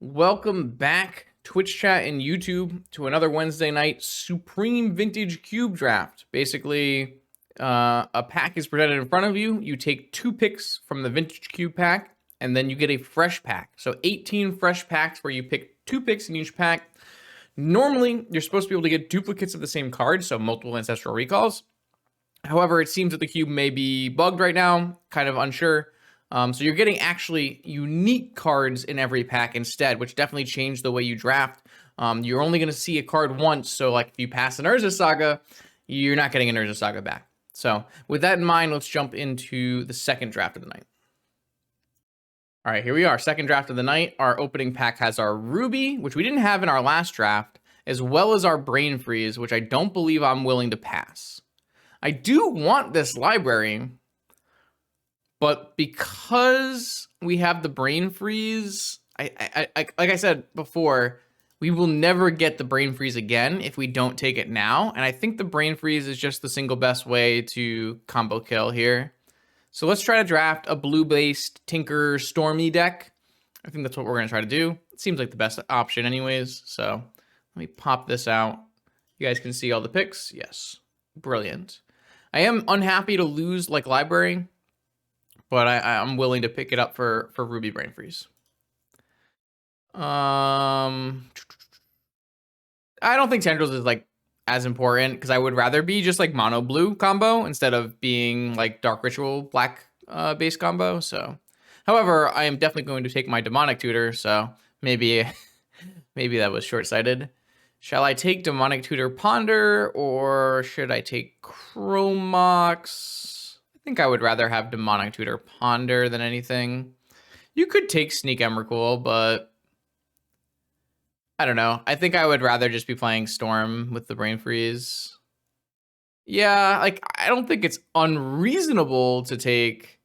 Welcome back, Twitch chat and YouTube, to another Wednesday night Supreme Vintage Cube Draft. Basically, a pack is presented in front of you. You take 2 picks from the Vintage Cube pack, and then you get a fresh pack. So 18 fresh packs where you pick 2 picks in each pack. Normally, you're supposed to be able to get duplicates of the same card, so multiple Ancestral Recalls. However, it seems that the cube may be bugged right now, kind of unsure. So you're getting actually unique cards in every pack instead, which definitely changed the way you draft. You're only going to see a card once, so like if you pass an Urza Saga, you're not getting an Urza Saga back. So with that in mind, let's jump into the second draft of the night. All right, here we are, second draft of the night. Our opening pack has our Ruby, which we didn't have in our last draft, as well as our Brain Freeze, which I don't believe I'm willing to pass. I do want this library, but because we have the Brain Freeze, I like I said before, we will never get the Brain Freeze again if we don't take it now. And I think the Brain Freeze is just the single best way to combo kill here. So let's try to draft a blue-based Tinker Stormy deck. I think that's what we're going to try to do. It seems like the best option anyways. So let me pop this out. You guys can see all the picks. Yes. Brilliant. I am unhappy to lose like library, but I'm willing to pick it up for Ruby Brain Freeze. I don't think Tendrils is like as important because I would rather be just like mono blue combo instead of being like Dark Ritual black base combo. So, however, I am definitely going to take my Demonic Tutor. So maybe maybe that was short-sighted. Shall I take Demonic Tutor Ponder or should I take Chromox? I think I would rather have Demonic Tutor Ponder than anything. You could take Sneak Emrakul, but I don't know. I think I would rather just be playing Storm with the Brain Freeze. Yeah, like I don't think it's unreasonable to take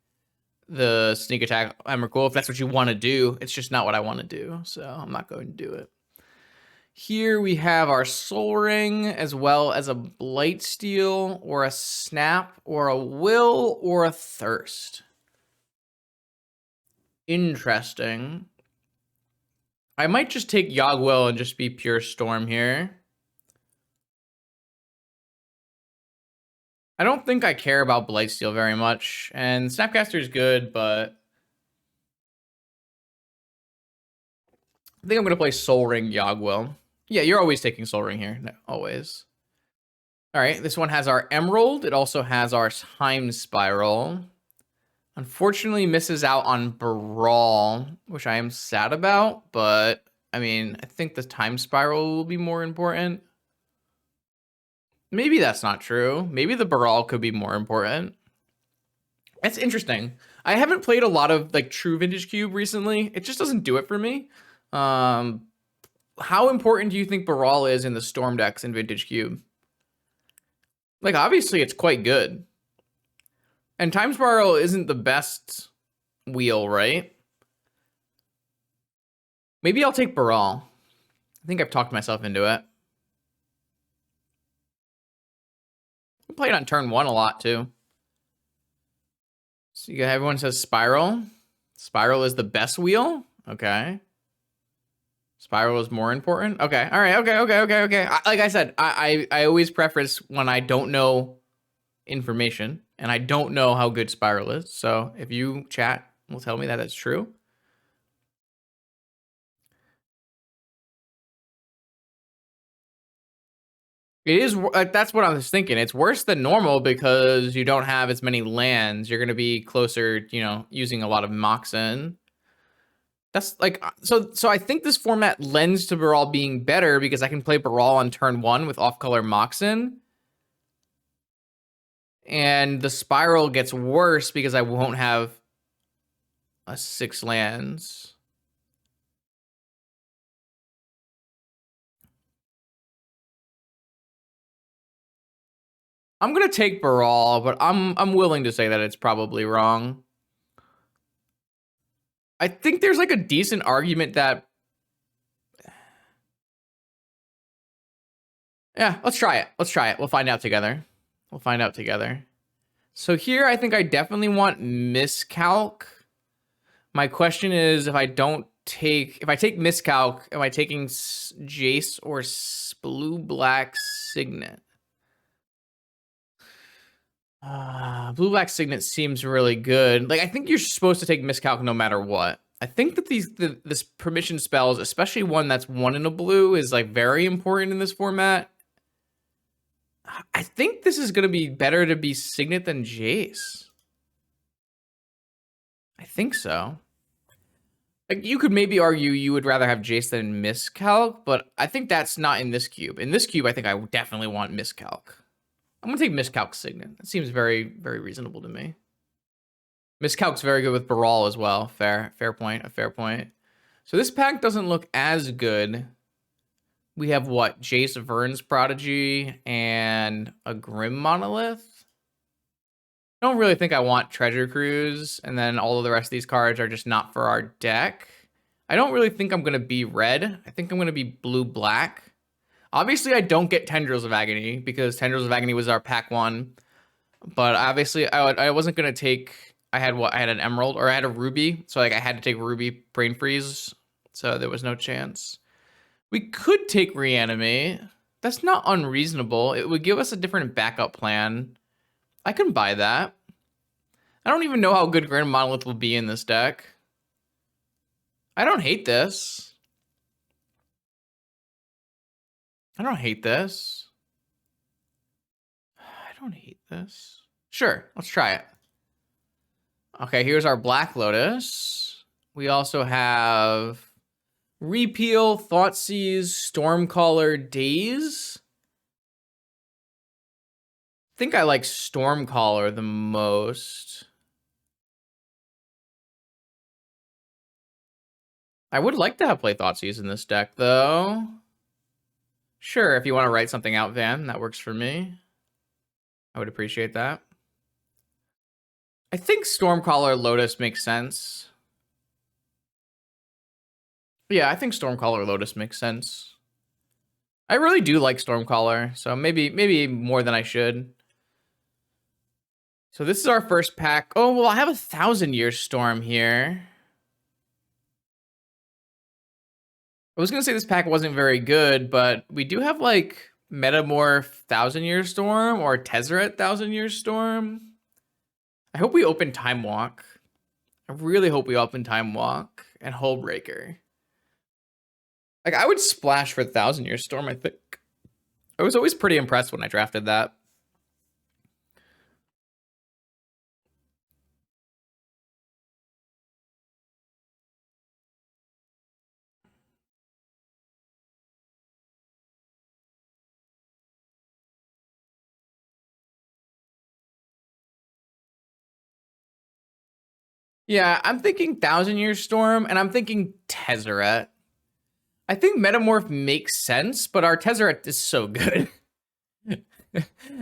the Sneak Attack Emrakul if that's what you want to do. It's just not what I want to do, so I'm not going to do it. Here we have our Soul Ring, as well as a Blightsteel, or a Snap, or a Will, or a Thirst. Interesting. I might just take Yogg-Will and just be pure Storm here. I don't think I care about Blightsteel very much, and Snapcaster is good, but I think I'm going to play Soul Ring Yogg-Will. Yeah, you're always taking Soul Ring here. No, always. All right, this one has our Emerald. It also has our Time Spiral. Unfortunately, misses out on Brawl, which I am sad about, but I mean, I think the Time Spiral will be more important. Maybe that's not true. Maybe the Brawl could be more important. That's interesting. I haven't played a lot of like true Vintage Cube recently. It just doesn't do it for me. How important do you think Brawl is in the Storm decks in Vintage Cube? Like, obviously, it's quite good. And Time Spiral isn't the best wheel, right? Maybe I'll take Brawl. I think I've talked myself into it. I played on turn 1 a lot, too. So you got, everyone says Spiral. Spiral is the best wheel? Okay. Spiral is more important? Okay. All right. Okay. Like I said, I always preface when I don't know information and I don't know how good Spiral is. So if you chat will tell me that it's true. It is, that's what I was thinking. It's worse than normal because you don't have as many lands. You're going to be closer, you know, using a lot of Moxen. That's like, so I think this format lends to Brawl being better because I can play Brawl on turn 1 with off-color Moxen. And the Spiral gets worse because I won't have a 6 lands. I'm going to take Brawl, but I'm willing to say that it's probably wrong. I think there's like a decent argument that, yeah, let's try it. We'll find out together. So here, I think I definitely want Miscalc. My question is, if I don't take, if I take Miscalc, am I taking Jace or blue-black Signet? Blue-black Signet seems really good. Like, I think you're supposed to take Miscalc no matter what. I think that this permission spells, especially one that's 1 in a blue, is like very important in this format. I think this is going to be better to be Signet than Jace. I think so. Like, you could maybe argue you would rather have Jace than Miscalc, but I think that's not in this cube. In this cube, I think I definitely want Miscalc. I'm going to take Miscalc Signet. That seems very, very reasonable to me. Miscalc's very good with Baral as well. Fair point, a fair point. So this pack doesn't look as good. We have what? Jace Vern's Prodigy and a Grim Monolith. I don't really think I want Treasure Cruise, and then all of the rest of these cards are just not for our deck. I don't really think I'm going to be red. I think I'm going to be blue-black. Obviously, I don't get Tendrils of Agony, because Tendrils of Agony was our pack 1. But obviously, I wasn't going to take... I had an Emerald, or I had a Ruby, so like I had to take Ruby Brain Freeze, so there was no chance. We could take Reanimate. That's not unreasonable. It would give us a different backup plan. I can buy that. I don't even know how good Grand Monolith will be in this deck. I don't hate this. I don't hate this. I don't hate this. Sure, let's try it. Okay, here's our Black Lotus. We also have Repeal, Thoughtseize, Stormcaller, Daze. I think I like Stormcaller the most. I would like to have play Thoughtseize in this deck, though. Sure, if you want to write something out, Van, that works for me. I would appreciate that. I think Stormcaller Lotus makes sense. Yeah, I think Stormcaller Lotus makes sense. I really do like Stormcaller, so maybe more than I should. So this is our first pack. Oh, well, I have a 1,000-Year Storm here. I was going to say this pack wasn't very good, but we do have, like, Metamorph 1,000-Year Storm or Tezzeret 1,000-Year Storm. I hope we open Time Walk. I really hope we open Time Walk and Hullbreaker. Like, I would splash for 1,000-Year Storm, I think. I was always pretty impressed when I drafted that. Yeah, I'm thinking 1,000-Year Storm, and I'm thinking Tezzeret. I think Metamorph makes sense, but our Tezzeret is so good.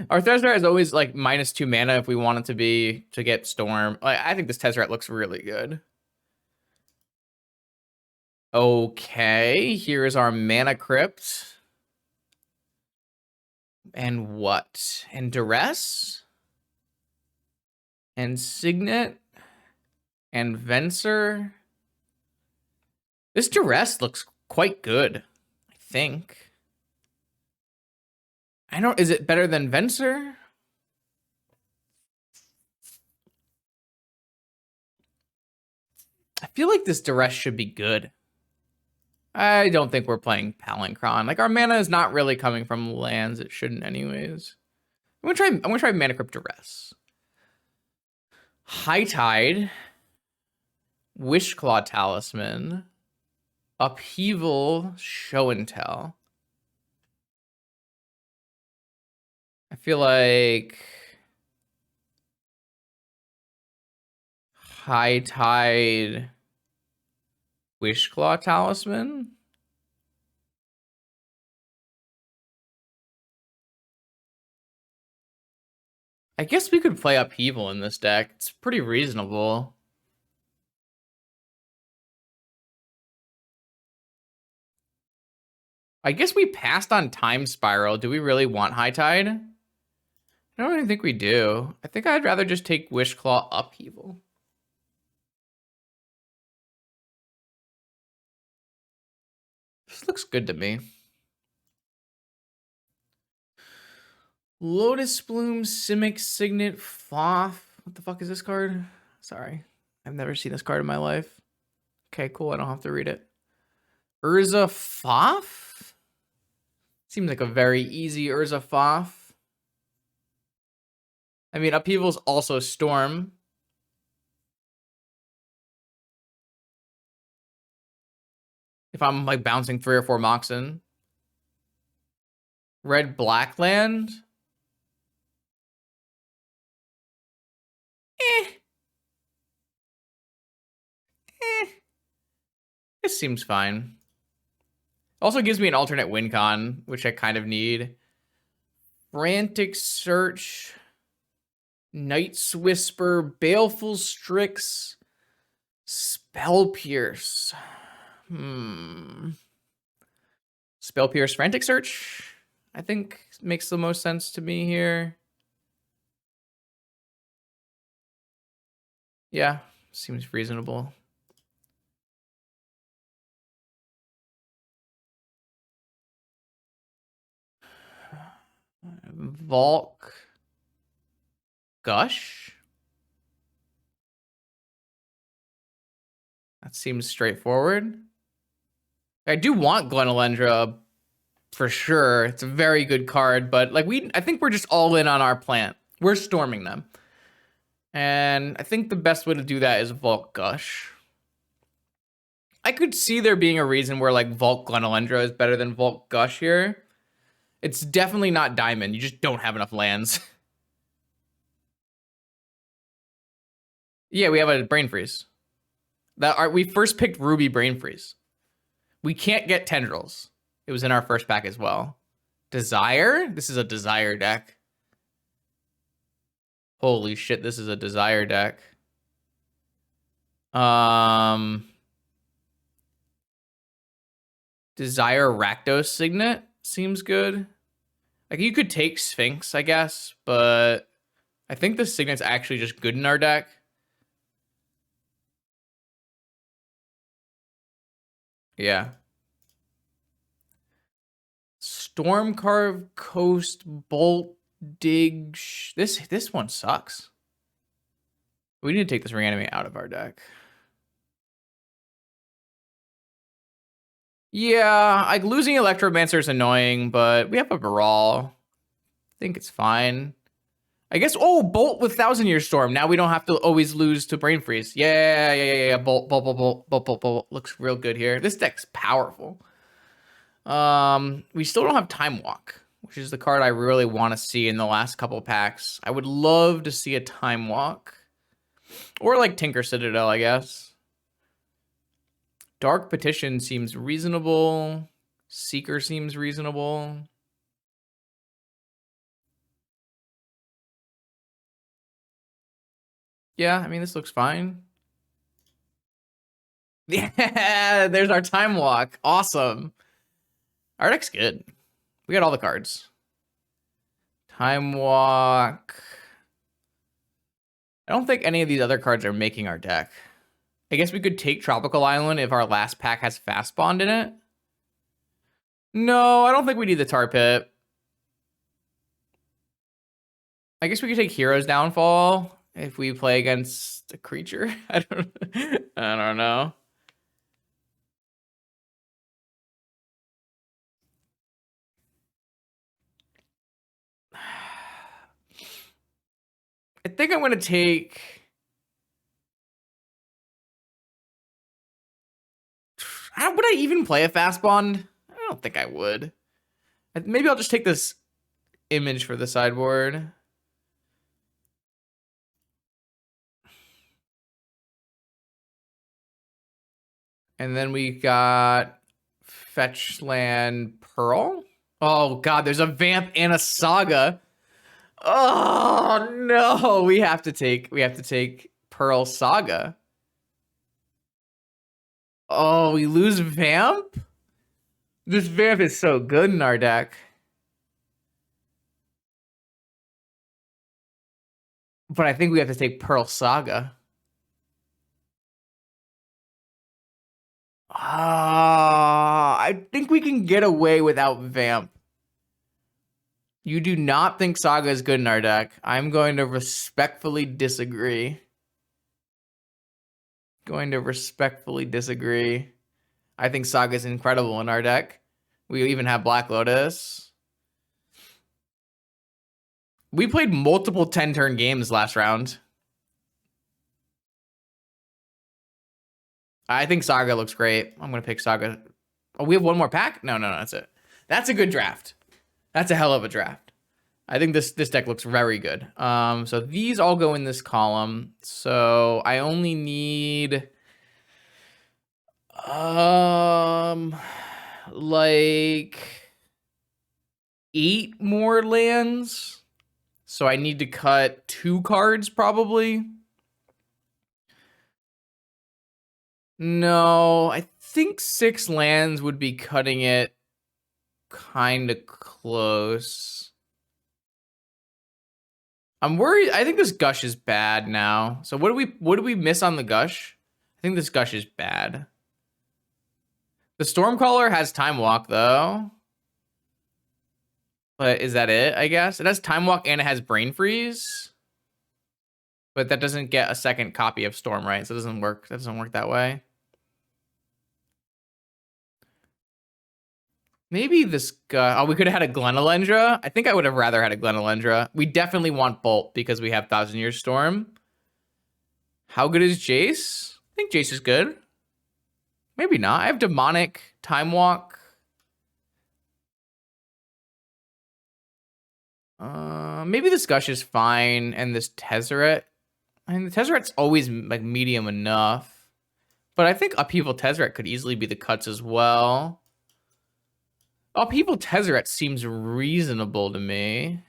Our Tezzeret is always like -2 mana if we want it to get Storm. Like, I think this Tezzeret looks really good. Okay, here's our Mana Crypt. And what? And Duress? And Signet? And Venser? This Duress looks quite good, I think. Is it better than Venser? I feel like this Duress should be good. I don't think we're playing Palancron. Like, our mana is not really coming from lands. It shouldn't anyways. I'm gonna try Mana Crypt Duress. High Tide. Wishclaw Talisman. Upheaval, Show and Tell. I feel like High Tide, Wishclaw Talisman. I guess we could play Upheaval in this deck. It's pretty reasonable. I guess we passed on Time Spiral. Do we really want High Tide? I don't really think we do. I think I'd rather just take Wishclaw Upheaval. This looks good to me. Lotus Bloom, Simic, Signet, Foth. What the fuck is this card? Sorry. I've never seen this card in my life. Okay, cool. I don't have to read it. Urza Foth? Seems like a very easy Urza Foth. I mean, Upheaval's also Storm. If I'm like bouncing 3 or 4 Moxen. Red Black Land. This seems fine. Also gives me an alternate win con, which I kind of need. Frantic Search. Night's Whisper. Baleful Strix. Spell Pierce. Spell Pierce, Frantic Search, I think makes the most sense to me here. Yeah, seems reasonable. Volk. Gush. That seems straightforward. I do want Glenelendra for sure. It's a very good card, but like I think we're just all in on our plant. We're storming them. And I think the best way to do that is Volk Gush. I could see there being a reason where like Volk Glenelendra is better than Volk Gush here. It's definitely not Diamond. You just don't have enough lands. Yeah, we have a Brain Freeze. We first picked Ruby Brain Freeze. We can't get Tendrils. It was in our first pack as well. Desire? This is a Desire deck. Holy shit, this is a Desire deck. Desire Rakdos Signet seems good. Like, you could take Sphinx, I guess, but I think the Signet's actually just good in our deck. Yeah. Stormcarve, Coast, Bolt, Dig. This one sucks. We need to take this Reanimate out of our deck. Yeah, like losing Electromancer is annoying, but we have a Brawl. I think it's fine. I guess, oh, Bolt with 1,000-Year Storm. Now we don't have to always lose to Brain Freeze. Yeah. Bolt. Looks real good here. This deck's powerful. We still don't have Time Walk, which is the card I really want to see in the last couple packs. I would love to see a Time Walk. Or like Tinker Citadel, I guess. Dark Petition seems reasonable. Seeker seems reasonable. Yeah, I mean, this looks fine. Yeah, there's our Time Walk. Awesome. Our deck's good. We got all the cards. Time Walk. I don't think any of these other cards are making our deck. I guess we could take Tropical Island if our last pack has Fast Bond in it. No, I don't think we need the Tar Pit. I guess we could take Hero's Downfall if we play against a creature. I don't know. I think I'm going to take... Would I even play a Fast Bond? I don't think I would. Maybe I'll just take this image for the sideboard. And then we got Fetch Land Pearl. Oh god, there's a Vamp and a Saga. Oh no, we have to take Pearl Saga. Oh, we lose Vamp? This Vamp is so good in our deck. But I think we have to take Pearl Saga. I I think we can get away without Vamp. You do not think Saga is good in our deck. I'm going to respectfully disagree. I think Saga is incredible in our deck. We even have Black Lotus. We played multiple 10-turn games last round. I think Saga looks great. I'm going to pick Saga. Oh, we have one more pack? No, that's it. That's a good draft. That's a hell of a draft. I think this deck looks very good. So these all go in this column. So I only need like 8 more lands. So I need to cut 2 cards probably. No, I think 6 lands would be cutting it kind of close. I'm worried. I think this Gush is bad now. So what do we miss on the Gush? I think this Gush is bad. The Stormcaller has Time Walk though. But is that it, I guess? It has Time Walk and it has Brain Freeze. But that doesn't get a second copy of Storm, right? So it doesn't work. That doesn't work that way. Maybe this guy. Oh, we could have had a Glenalendra. I think I would have rather had a Glenalendra. We definitely want Bolt because we have Thousand Year Storm. How good is Jace? I think Jace is good. Maybe not. I have Demonic, Time Walk. Maybe this Gush is fine, and this Tezzeret. I mean, the Tezzeret's always like medium enough. But I think Upheaval Tezzeret could easily be the cuts as well. Upheaval Tezzeret seems reasonable to me.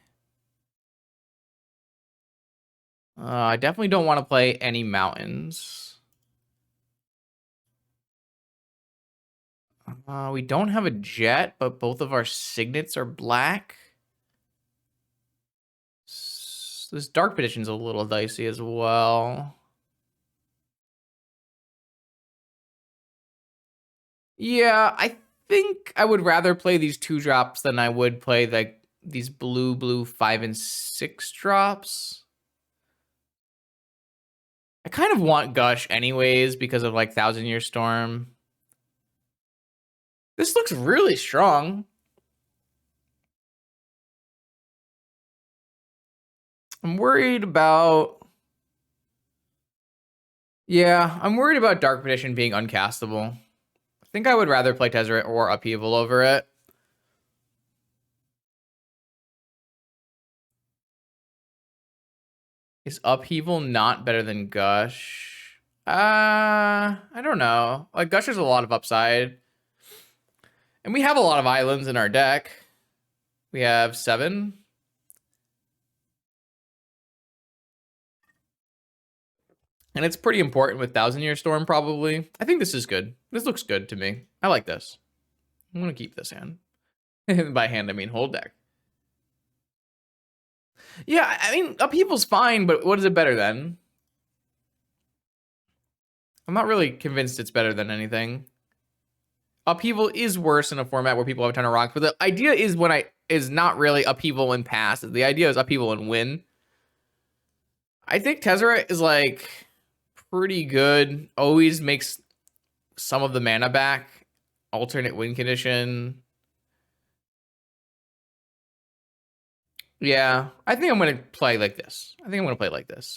I definitely don't want to play any mountains. We don't have a jet, but both of our signets are black. This Dark Petition's a little dicey as well. Yeah, I think I would rather play these 2 drops than I would play like these blue 5 and 6 drops. I kind of want Gush anyways because of like Thousand Year Storm. This looks really strong. I'm worried about... Yeah, I'm worried about Dark Petition being uncastable. I think I would rather play Tezzeret or Upheaval over it. Is Upheaval not better than Gush? I don't know. Like, Gush has a lot of upside. And we have a lot of islands in our deck. We have 7. And it's pretty important with Thousand Year Storm, probably. I think this is good. This looks good to me. I like this. I'm going to keep this hand. By hand, I mean whole deck. Yeah, I mean, Upheaval's fine, but what is it better than? I'm not really convinced it's better than anything. Upheaval is worse in a format where people have a ton of rocks, but the idea is not really Upheaval and pass. The idea is Upheaval and win. I think Tezzeret is like pretty good. Always makes some of the mana back. Alternate win condition. Yeah, I think I'm going to play like this.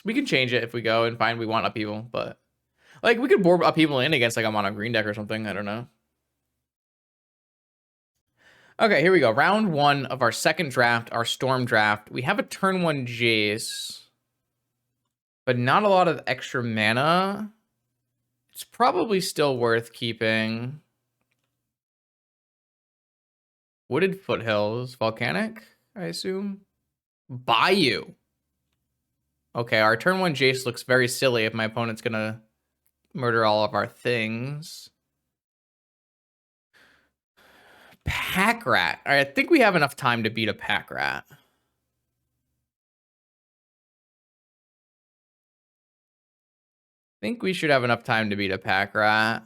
We can change it if we go and find we want Upheaval, but like we could board Upheaval in against like I'm on a green deck or something. I don't know. Okay, here we go. Round 1 of our second draft, our Storm draft. We have a turn 1 Jace, but not a lot of extra mana. It's probably still worth keeping. Wooded Foothills, Volcanic, I assume. Bayou. Okay, our turn 1 Jace looks very silly if my opponent's gonna murder all of our things. Pack Rat. All right, I think we have enough time to beat a Pack Rat. I think we should have enough time to beat a Pack Rat.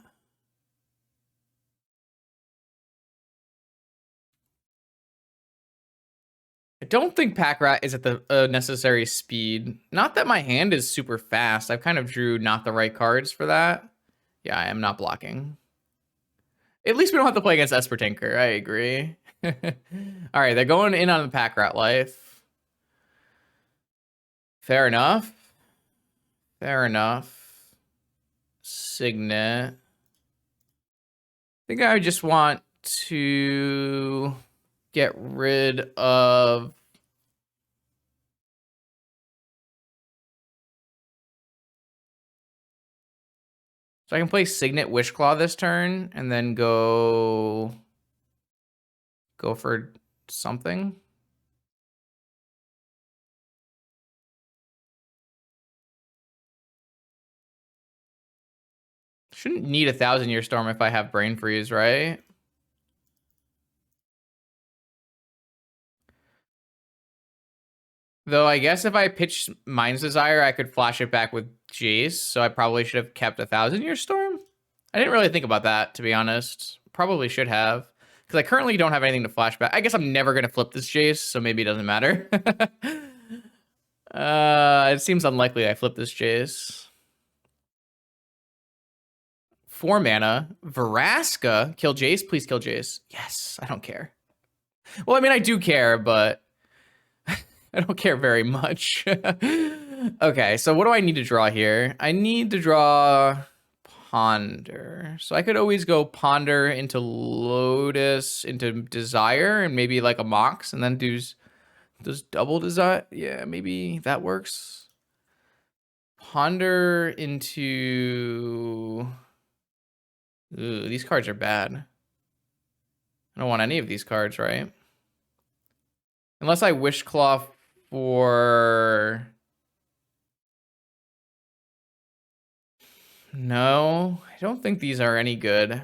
don't think Pack Rat is at the necessary speed. Not that my hand is super fast. I've kind of drew not the right cards for that. Yeah, I am not blocking. At least we don't have to play against Esper Tinker. I agree. All right, they're going in on the Pack Rat life. Fair enough. Fair enough. Signet. I think I just want to get rid of... So I can play Signet Wishclaw this turn and then go for something. Shouldn't need a 1,000-Year Storm if I have Brain Freeze, right? Though I guess if I pitch Mind's Desire, I could flash it back with Jace, so I probably should have kept a 1,000-Year Storm. I didn't really think about that, to be honest. Probably should have. Because I currently don't have anything to flash back. I guess I'm never going to flip this Jace, so maybe it doesn't matter. It seems unlikely I flip this Jace. 4 mana. Veraska. Kill Jace? Please kill Jace. Yes, I don't care. Well, I mean, I do care, but I don't care very much. Okay, so what do I need to draw here? I need to draw Ponder. So I could always go Ponder into Lotus, into Desire, and maybe like a Mox, and then does double Desire. Yeah, maybe that works. Ponder into... Ooh, these cards are bad. I don't want any of these cards, right? Unless I Wishclaw for... No, I don't think these are any good.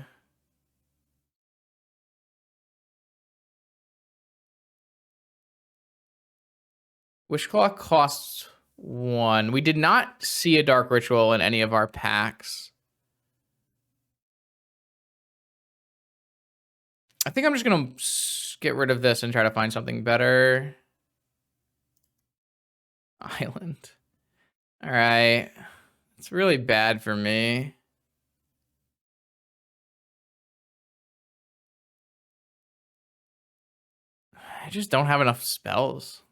Wishclaw costs 1. We did not see a Dark Ritual in any of our packs. I think I'm just going to get rid of this and try to find something better. Island. All right. It's really bad for me. I just don't have enough spells.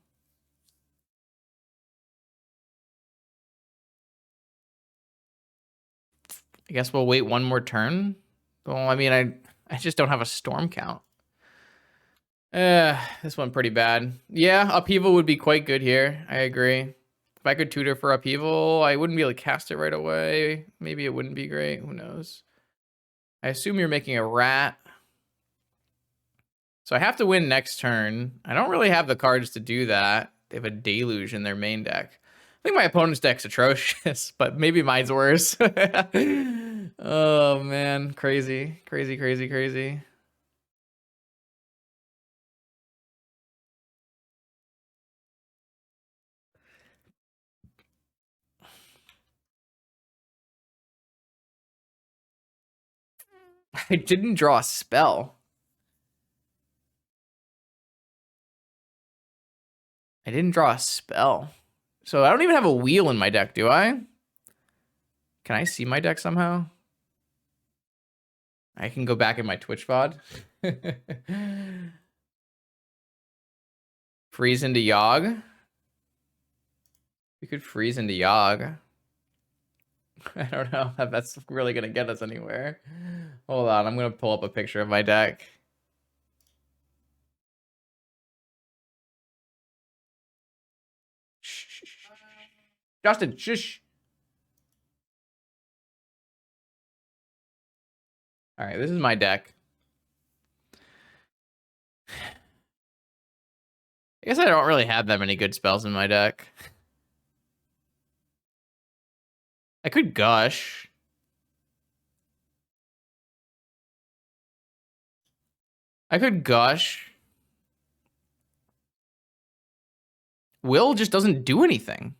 I guess we'll wait one more turn. Well, I mean, I just don't have a storm count. This one pretty bad. Yeah, Upheaval would be quite good here. I agree. If I could tutor for Upheaval, I wouldn't be able to cast it right away. Maybe it wouldn't be great. Who knows? I assume you're making a rat. So I have to win next turn. I don't really have the cards to do that. They have a Deluge in their main deck. I think my opponent's deck's atrocious, but maybe mine's worse. Oh, man. Crazy. Crazy, crazy, crazy. I didn't draw a spell. I didn't draw a spell. So I don't even have a wheel in my deck, do I? Can I see my deck somehow? I can go back in my Twitch VOD. Freeze into Yogg. We could freeze into Yogg. I don't know if that's really going to get us anywhere. Hold on, I'm going to pull up a picture of my deck. Shh. Justin, shush. All right, this is my deck. I guess I don't really have that many good spells in my deck. I could Gush. I could Gush. Will just doesn't do anything.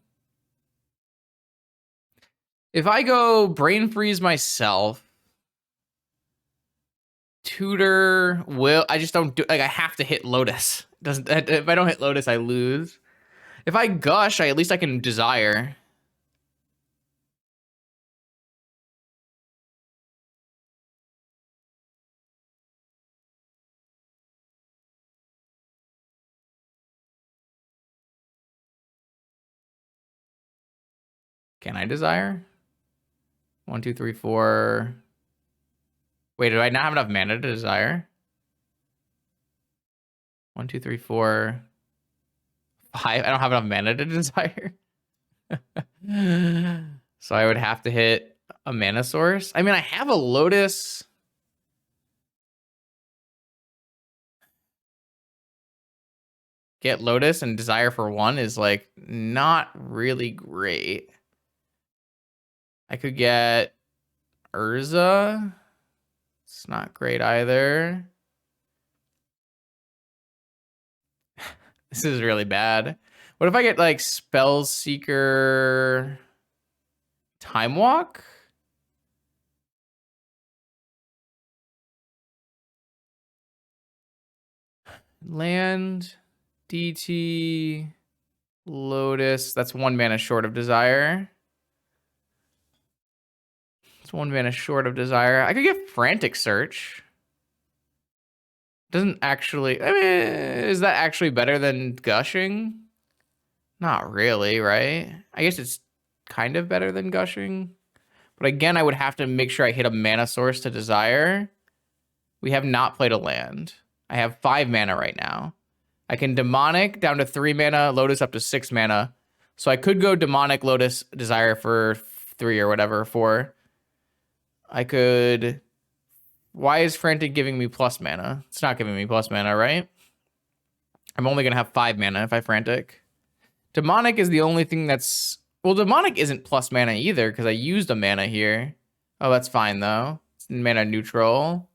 If I go Brain Freeze myself, Tutor will. I just don't do like I have to hit Lotus. Doesn't if I don't hit Lotus, I lose. If I gush, at least I can desire. Can I desire? 1, 2, 3, 4. Wait, do I not have enough mana to desire? 1, 2, 3, 4, 5. I don't have enough mana to desire. So I would have to hit a mana source. I mean, I have a Lotus. Get Lotus and desire for 1 is like not really great. I could get Urza. It's not great either. This is really bad. What if I get like Spell Seeker, Time Walk? Land, DT, Lotus. That's 1 mana short of desire. It's 1 mana short of desire. I could get Frantic Search. Doesn't actually. I mean, is that actually better than Gushing? Not really, right? I guess it's kind of better than Gushing. But again, I would have to make sure I hit a mana source to desire. We have not played a land. I have 5 mana right now. I can Demonic down to 3 mana, Lotus up to 6 mana. So I could go Demonic, Lotus, Desire for 3 or whatever, 4. I could... Why is Frantic giving me plus mana? It's not giving me plus mana, right? I'm only going to have 5 mana if I Frantic. Demonic is the only thing that's... Well, Demonic isn't plus mana either because I used a mana here. Oh, that's fine, though. It's mana neutral.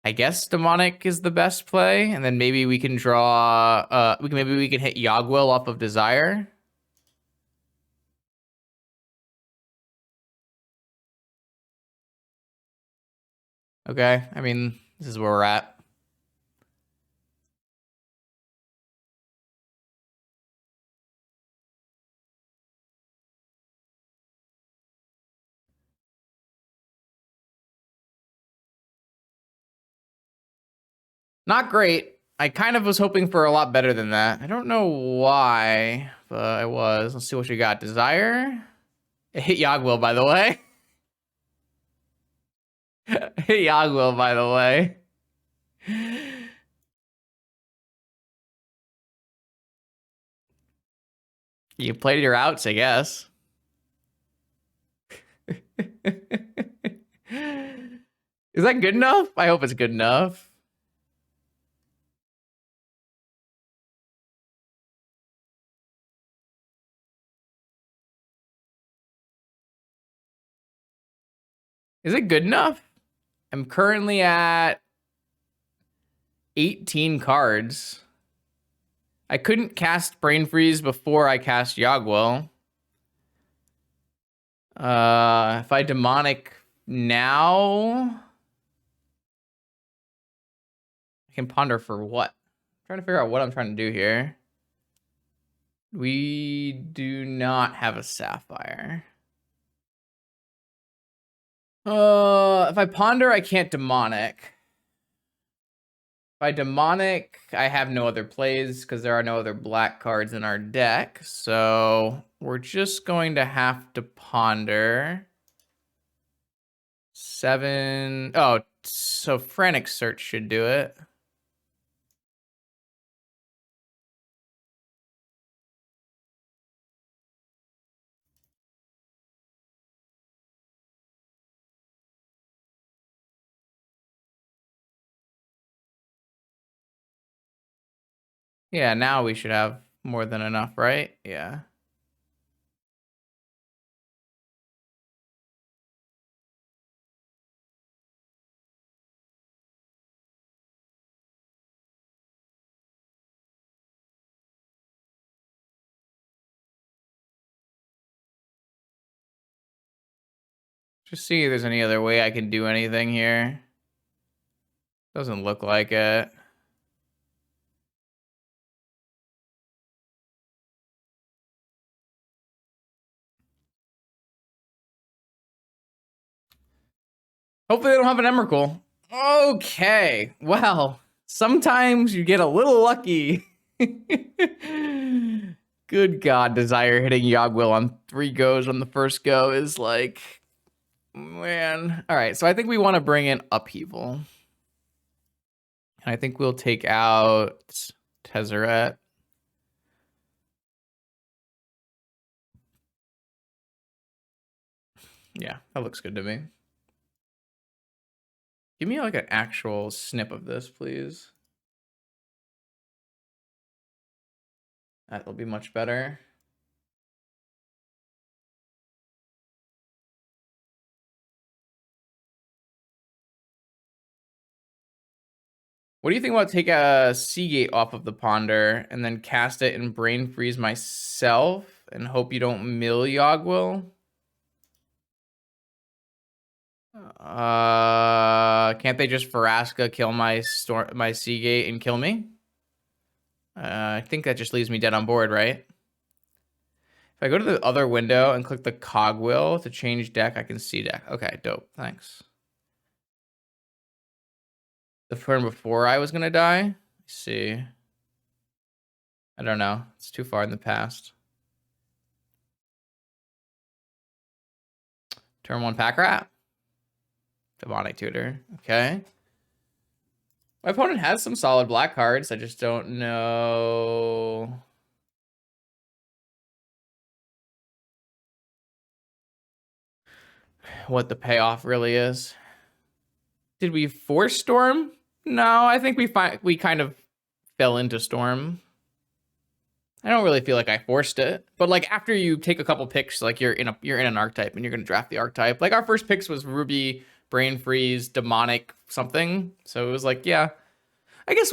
I guess Demonic is the best play, and then maybe we can draw... maybe we can hit Yogwill off of Desire. Okay, I mean, this is where we're at. Not great. I kind of was hoping for a lot better than that. I don't know why, but I was. Let's see what you got. Desire? It hit Yogwill, by the way. Hit Yogwill, by the way. You played your outs, I guess. Is that good enough? I hope it's good enough. Is it good enough? I'm currently at 18 cards. I couldn't cast Brain Freeze before I cast Yogwill. If I Demonic now... I can ponder for what? I'm trying to figure out what I'm trying to do here. We do not have a Sapphire. If I ponder, I can't Demonic. If I Demonic, I have no other plays because there are no other black cards in our deck. So we're just going to have to ponder. 7. Oh, so Frantic Search should do it. Yeah, now we should have more than enough, right? Yeah. Just see if there's any other way I can do anything here. Doesn't look like it. Hopefully they don't have an Emrakul. Okay, well, sometimes you get a little lucky. Good God, Desire hitting Yogwill on 3 goes on the first go is like, man. All right, so I think we want to bring in Upheaval. And I think we'll take out Tezzeret. Yeah, that looks good to me. Give me like an actual snip of this, please. That'll be much better. What do you think about take a Seagate off of the Ponder and then cast it and Brain Freeze myself and hope you don't mill Yogwill? Can't they just Faraska kill my Seagate and kill me? I think that just leaves me dead on board, right? If I go to the other window and click the cogwheel to change deck, I can see deck. Okay, dope. Thanks. The turn before I was gonna die? Let's see. I don't know. It's too far in the past. Turn 1 pack rat. Demonic Tutor. Okay. My opponent has some solid black cards. I just don't know. What the payoff really is. Did we force Storm? No, I think we kind of fell into Storm. I don't really feel like I forced it, but like after you take a couple picks, like you're in an archetype and you're gonna draft the archetype. Like our first picks was Ruby, Brain Freeze, Demonic something. So it was like, yeah, I guess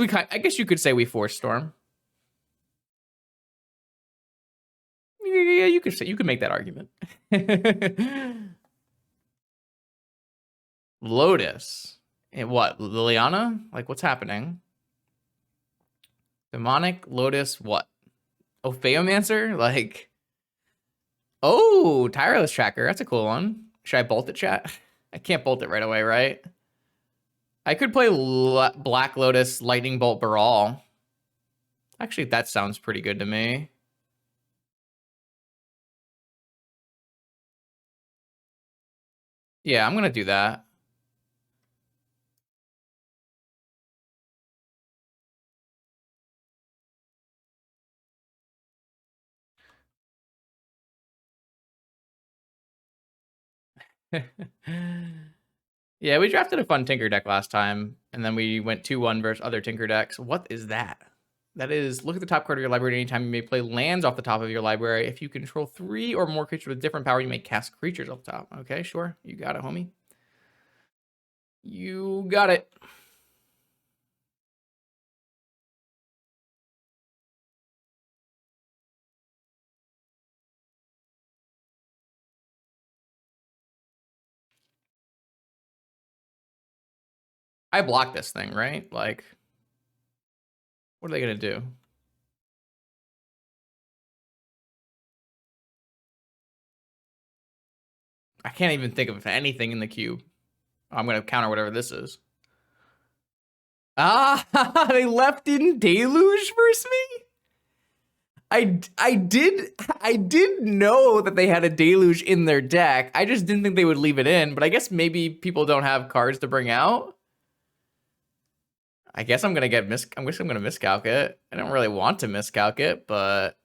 you could say we forced Storm. Yeah, you could make that argument. Lotus. And what? Liliana? Like what's happening? Demonic, Lotus, what? Oh, Phaeomancer? Like, oh, Tireless Tracker. That's a cool one. Should I bolt it, chat? I can't bolt it right away, right? I could play Black Lotus, Lightning Bolt, Baral. Actually, that sounds pretty good to me. Yeah, I'm going to do that. Yeah, we drafted a fun Tinker deck last time, and then we went 2-1 versus other Tinker decks. What is that? That is, look at the top card of your library anytime you may play lands off the top of your library. If you control 3 or more creatures with different power, you may cast creatures off the top. Okay, sure. You got it, homie. You got it. I blocked this thing, right? Like, what are they going to do? I can't even think of anything in the cube. I'm going to counter whatever this is. Ah, they left in Deluge versus me? I did know that they had a Deluge in their deck. I just didn't think they would leave it in, but I guess maybe people don't have cards to bring out. I guess I'm gonna miscalc it. I don't really want to miscalc it, but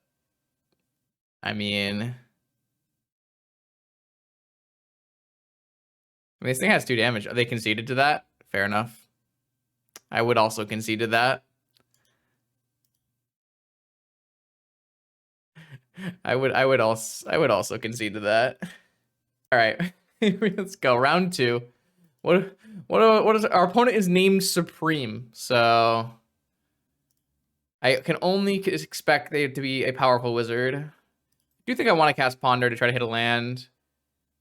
I mean this thing has 2 damage. Are they conceded to that? Fair enough. I would also concede to that. I would also concede to that. All right, let's go round 2. What is our opponent is named Supreme, so I can only expect it to be a powerful wizard. I do think I want to cast Ponder to try to hit a land.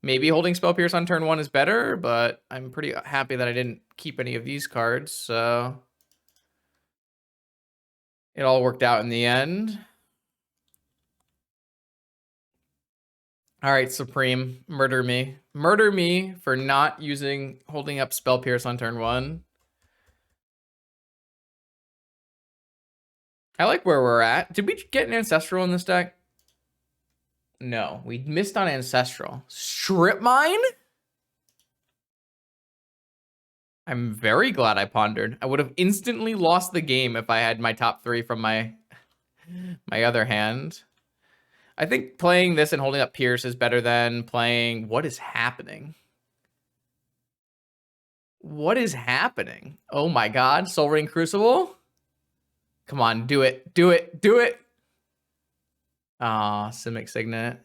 Maybe holding Spell Pierce on turn 1 is better, but I'm pretty happy that I didn't keep any of these cards, so it all worked out in the end. All right, Supreme, murder me. Murder me for not holding up Spell Pierce on turn 1. I like where we're at. Did we get an Ancestral in this deck? No, we missed on Ancestral. Strip Mine? I'm very glad I pondered. I would have instantly lost the game if I had my top 3 from my other hand. I think playing this and holding up Pierce is better than playing... What is happening? What is happening? Oh my god, Soul Ring Crucible? Come on, do it. Do it. Do it. Ah, Simic Signet.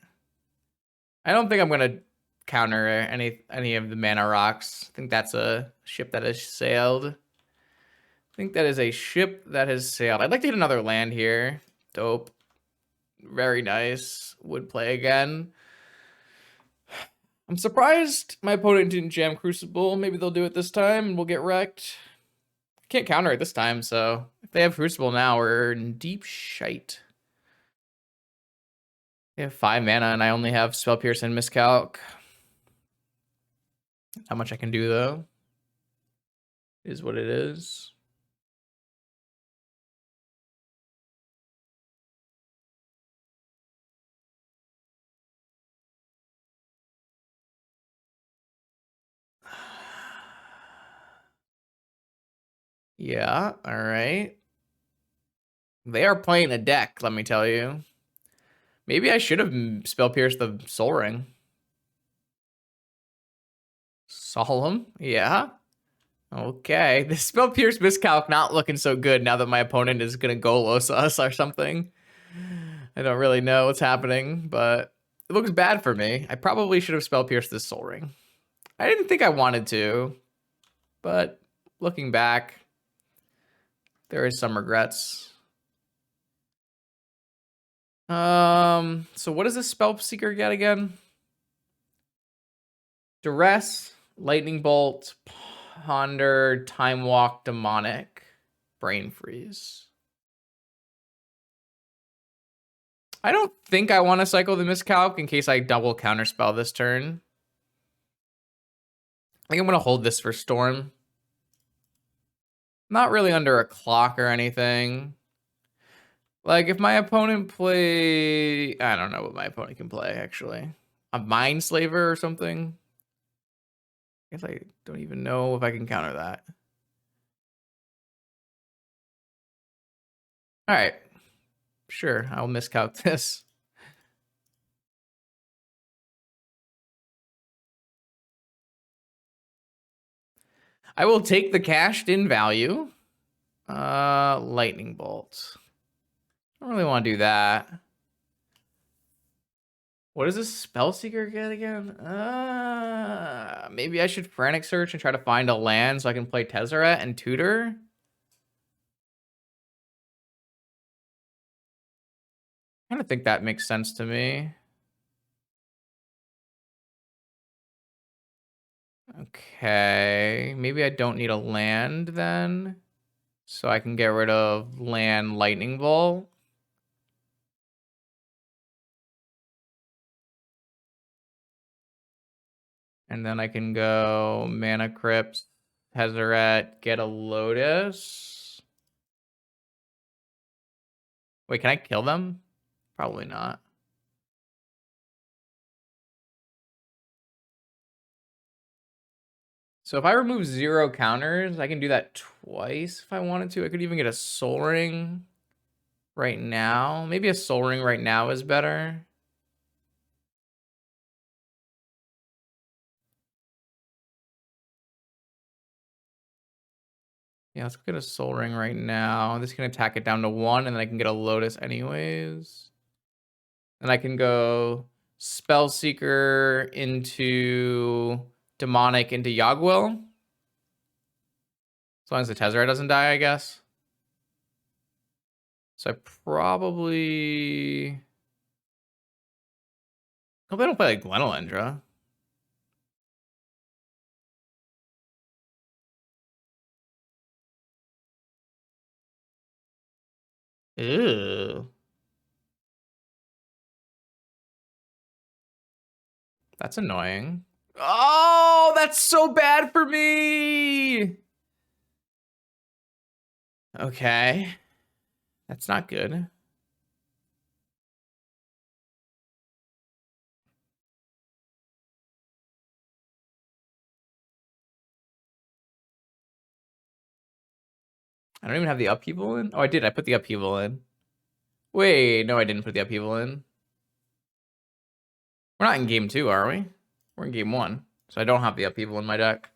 I don't think I'm going to counter any of the mana rocks. I think that's a ship that has sailed. I think that is a ship that has sailed. I'd like to hit another land here. Dope. Very nice. Would play again. I'm surprised my opponent didn't jam Crucible. Maybe they'll do it this time and we'll get wrecked. Can't counter it this time, so if they have Crucible now, we're in deep shite. They have 5 mana and I only have Spell Pierce and Miscalc. How much I can do, though, is what it is. Yeah, all right. They are playing a deck, let me tell you. Maybe I should have Spell Pierced the Soul Ring. Solemn, yeah. Okay, the Spell Pierce Miscalc not looking so good now that my opponent is gonna Golos us or something. I don't really know what's happening, but it looks bad for me. I probably should have Spell Pierced this Soul Ring. I didn't think I wanted to, but looking back, there is some regrets. So what does this Spell Seeker get again? Duress, Lightning Bolt, Ponder, Time Walk, Demonic, Brain Freeze. I don't think I want to cycle the Miscalc in case I double counterspell this turn. I think I'm going to hold this for Storm. Not really under a clock or anything. Like, if my opponent play... I don't know what my opponent can play, actually. A Mind Slaver or something? I guess I don't even know if I can counter that. Alright. Sure, I'll miscalc this. I will take the cashed in value. Lightning Bolt. I don't really want to do that. What does this Spell Seeker get again? Maybe I should Frantic Search and try to find a land so I can play Tezzeret and Tutor. I kind of think that makes sense to me. Okay, maybe I don't need a land then. So I can get rid of land Lightning Bolt. And then I can go Mana Crypt, Tezzeret, get a Lotus. Wait, can I kill them? Probably not. So if I remove 0 counters, I can do that twice if I wanted to. I could even get a Soul Ring right now. Maybe a Soul Ring right now is better. Yeah, let's get a Soul Ring right now. This can attack it down to 1, and then I can get a Lotus anyways. And I can go Spell Seeker into Demonic into Yogwill. As long as the Tezzeret doesn't die, I guess. So I probably... hope I don't play like Glenelendra. Ew. That's annoying. Oh, that's so bad for me. Okay. That's not good. I don't even have the upheaval in. Oh, I did. I put the upheaval in. Wait, no, I didn't put the upheaval in. We're not in game 2, are we? We're in game 1. So I don't have the upheaval in my deck.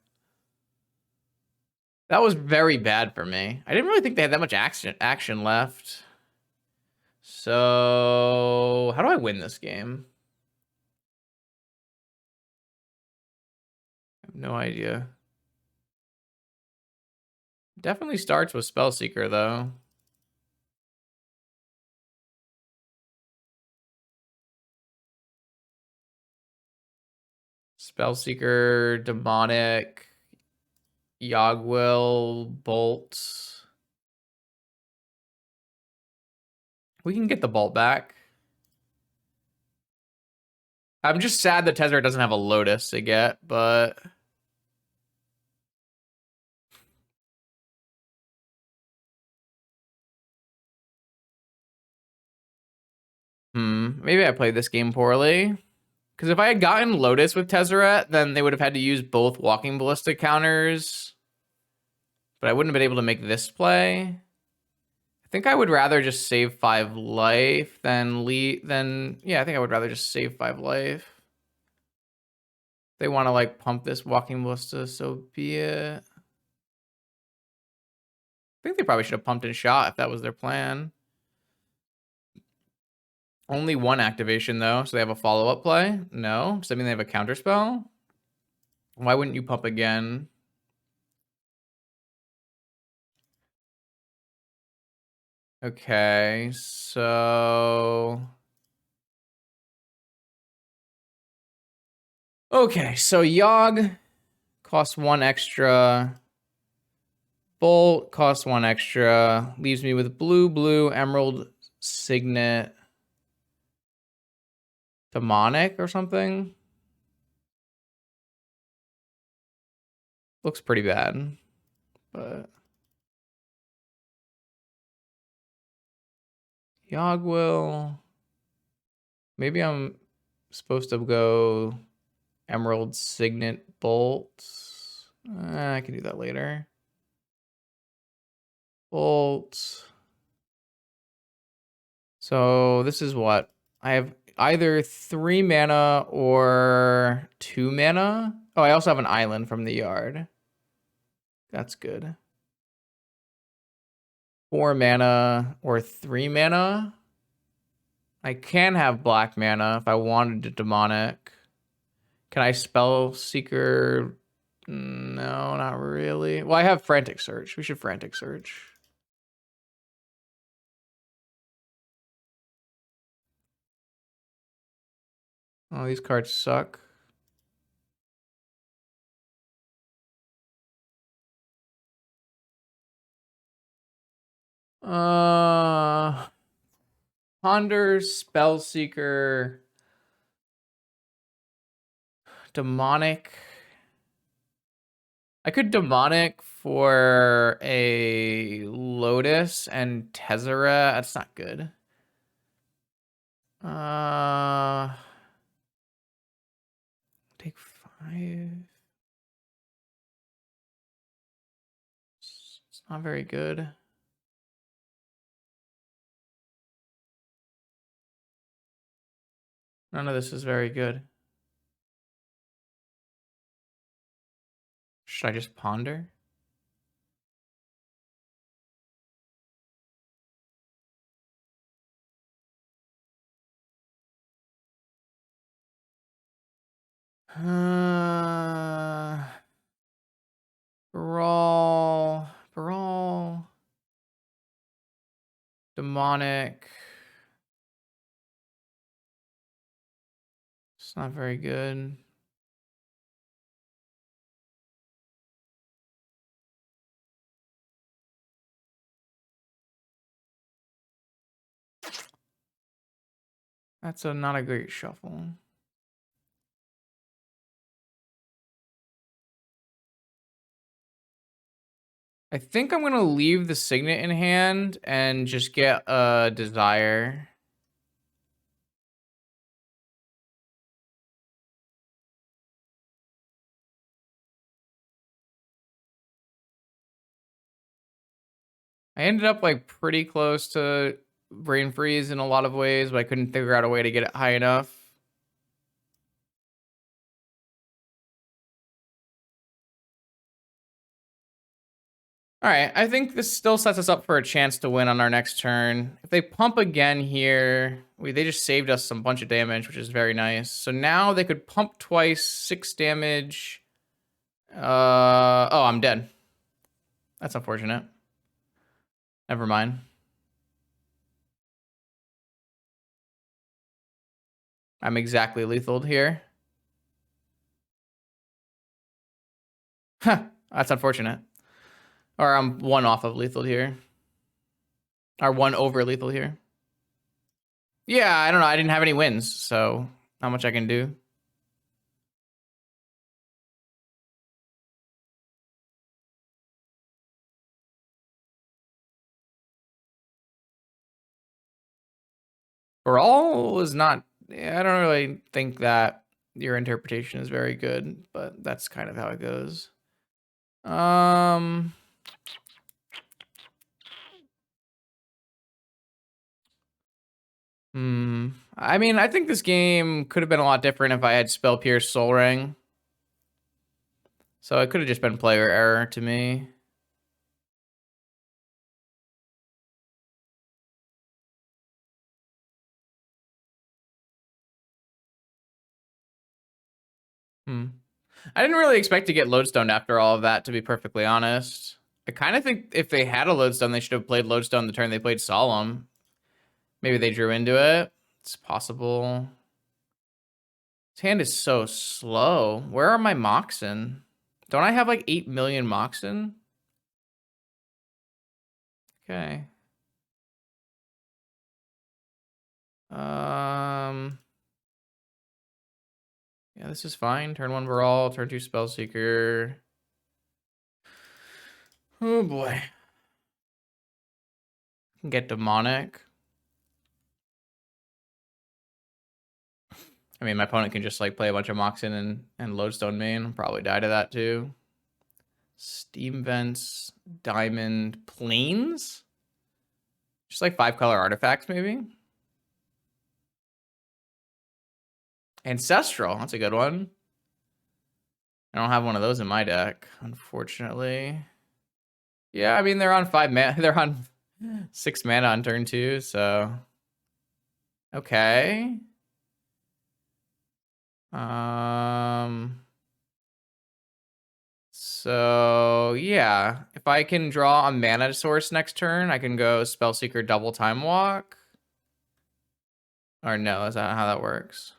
That was very bad for me. I didn't really think they had that much action left. So how do I win this game? I have no idea. Definitely starts with Spellseeker, though. Spellseeker, Demonic, Yogwill, Bolt. We can get the Bolt back. I'm just sad that Tezzeret doesn't have a Lotus to get, but... Maybe I played this game poorly. Because if I had gotten Lotus with Tezzeret, then they would have had to use both Walking Ballista counters. But I wouldn't have been able to make this play. I think I would rather just save 5 life than yeah, I think I would rather just save 5 life. If they want to like pump this Walking Ballista, so be it. I think they probably should have pumped and shot if that was their plan. Only 1 activation though, so they have a follow-up play? No? Does that mean they have a counterspell? Why wouldn't you pump again? Okay, so... Okay, so Yogg costs 1 extra. Bolt costs 1 extra. Leaves me with blue, emerald, signet, demonic or something. Looks pretty bad, but... Yogwill. Maybe I'm supposed to go emerald, signet, bolt. I can do that later. Bolt. So this is what? I have either 3 mana or 2 mana. Oh, I also have an island from the yard. That's good. 4 mana or 3 mana. I can have black mana if I wanted to demonic. Can I spell seeker? No, not really. Well, I have frantic search. We should frantic search. Oh, these cards suck. Ponder, Spellseeker, Demonic. I could Demonic for a Lotus and Tezzeret. That's not good. Take 5. It's not very good. None of this is very good. Should I just ponder? Brawl, demonic. It's not very good. That's not a great shuffle. I think I'm gonna leave the Signet in hand and just get a Desire. I ended up like pretty close to Brain Freeze in a lot of ways, but I couldn't figure out a way to get it high enough. All right, I think this still sets us up for a chance to win on our next turn. If they pump again here, they just saved us some bunch of damage, which is very nice. So now they could pump twice, 6 damage. Oh, I'm dead. That's unfortunate. Never mind. I'm exactly lethal here. Huh, that's unfortunate. Or I'm 1 off of lethal here. Or 1 over lethal here. Yeah, I don't know. I didn't have any wins, so not much I can do. Brawl is not. I don't really think that your interpretation is very good, but that's kind of how it goes. I mean, I think this game could have been a lot different if I had Spell Pierce Soul Ring. So it could have just been player error to me. I didn't really expect to get Lodestone after all of that, to be perfectly honest. I kind of think if they had a Lodestone, they should have played Lodestone the turn they played Solemn. Maybe they drew into it. It's possible. His hand is so slow. Where are my Moxen? Don't I have like 8 million Moxen? Okay. Yeah, this is fine. Turn 1 Brawl, turn 2 Spellseeker. Oh boy. Can get Demonic. I mean, my opponent can just like play a bunch of Moxen and Lodestone main. Probably die to that too. Steam Vents, Diamond, Plains? Just like 5-color artifacts, maybe? Ancestral, that's a good one. I don't have one of those in my deck, unfortunately. Yeah, I mean, they're on 5 mana. They're on 6 mana on turn 2, so. Okay. So, yeah. If I can draw a mana source next turn, I can go Spellseeker double Time Walk. Or no, is that how that works?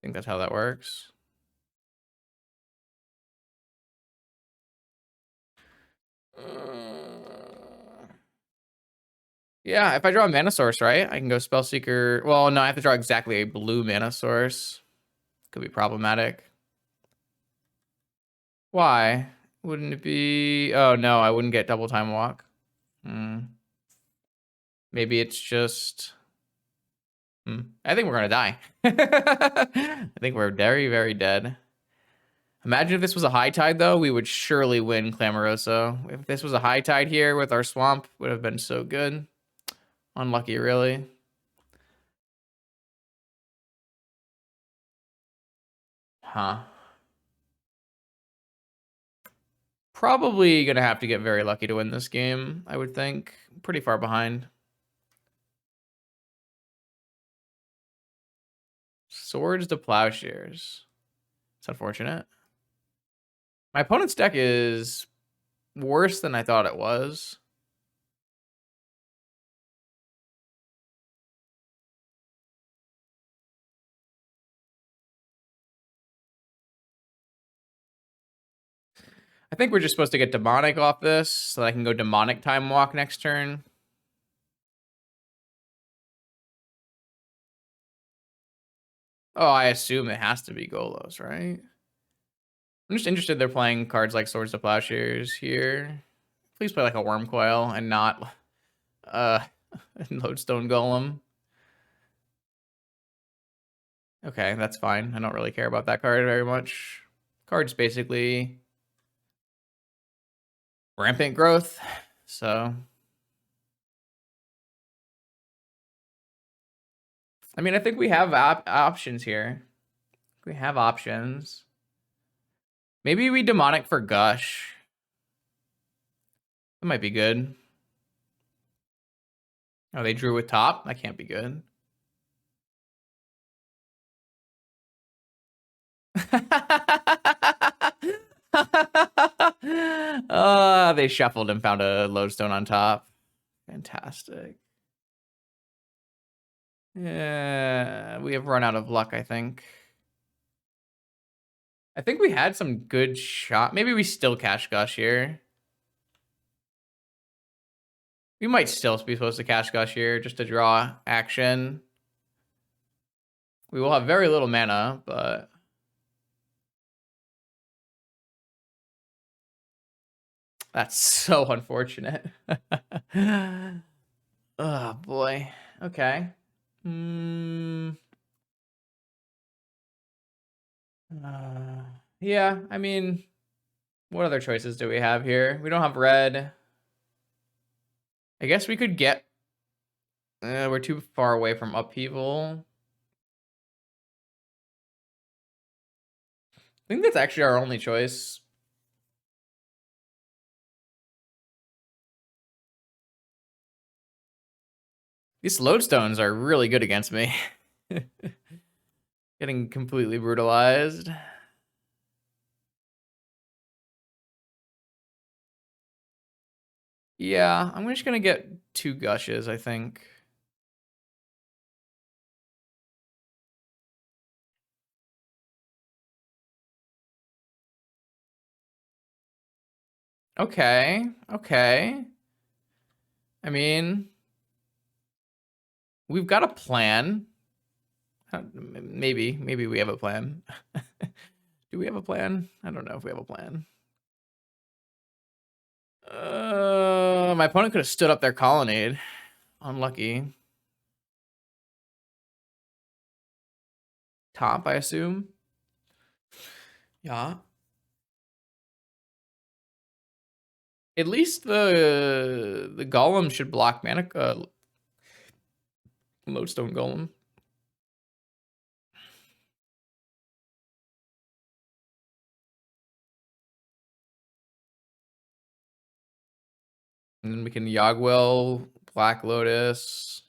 I think that's how that works. Yeah, if I draw a mana source, right? I can go Spellseeker. Well, no, I have to draw exactly a blue mana source. Could be problematic. Why? Wouldn't it be... Oh, no, I wouldn't get double time walk. Maybe it's just... I think we're going to die. I think we're very, very dead. Imagine if this was a high tide, though. We would surely win Clamoroso. If this was a high tide here with our swamp, would have been so good. Unlucky, really. Huh. Probably going to have to get very lucky to win this game, I would think. Pretty far behind. Swords to Plowshares. It's unfortunate. My opponent's deck is worse than I thought it was. I think we're just supposed to get Demonic off this, so I can go Demonic Time Walk next turn. Oh, I assume it has to be Golos, right? I'm just interested they're playing cards like Swords to Plowshares here. Please play like a Worm Coil and not Lodestone Golem. Okay, that's fine. I don't really care about that card very much. Card's basically rampant growth, so I mean, I think we have options here. We have options. Maybe we demonic for Gush. That might be good. Oh, they drew with top? That can't be good. They shuffled and found a lodestone on top. Fantastic. Yeah, we have run out of luck, I think. I think we had some good shot. Maybe we still cash Gush here. We might still be supposed to cash Gush here just to draw action. We will have very little mana, but that's so unfortunate. Oh boy. Okay. Yeah, I mean, what other choices do we have here? We don't have red. I guess we could get... we're too far away from upheaval. I think that's actually our only choice. These lodestones are really good against me. Getting completely brutalized. Yeah, I'm just gonna get 2 gushes, I think. Okay, okay. I mean, we've got a plan. Maybe we have a plan. Do we have a plan? I don't know if we have a plan. My opponent could have stood up their colonnade. Unlucky. Top, I assume. Yeah. At least the golem should block mana. Lodestone golem. And then we can Yogwell, Black Lotus,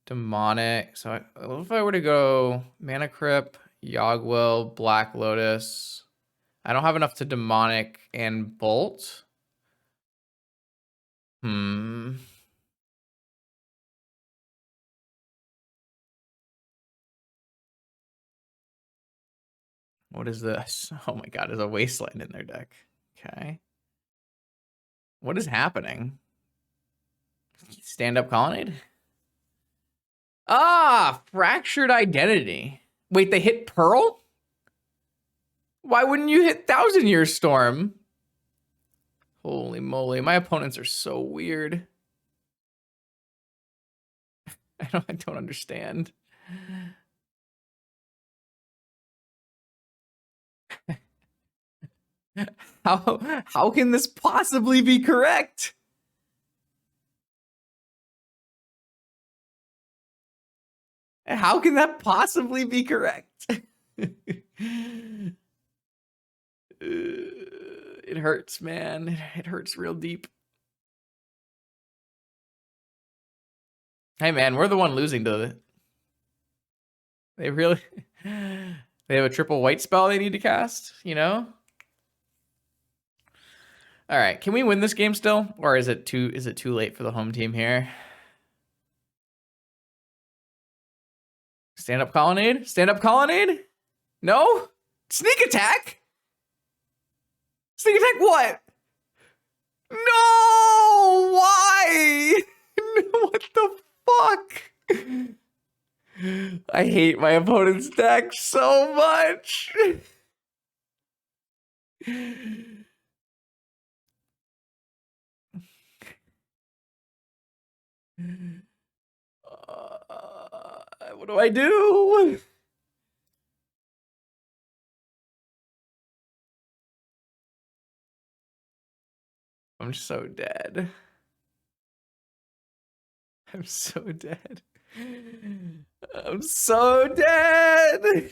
Demonic. So what if I were to go Mana Crypt, Yogwell, Black Lotus? I don't have enough to Demonic and Bolt. What is this? Oh my god, there's a Wasteland in their deck. Okay. What is happening? Stand up colonnade? Ah, fractured identity. Wait, they hit Pearl? Why wouldn't you hit Thousand Year Storm? Holy moly, my opponents are so weird. I don't understand. How can this possibly be correct? How can that possibly be correct? It hurts, man. It hurts real deep. Hey, man, we're the one losing to it. They really... They have a triple white spell they need to cast, you know? All right, can we win this game still? Or is it too late for the home team here? Stand up colonnade? Stand up colonnade? No? Sneak attack? Sneak attack what? No! Why? What the fuck? I hate my opponent's deck so much. What do I do? I'm so dead. I'm so dead. I'm so dead.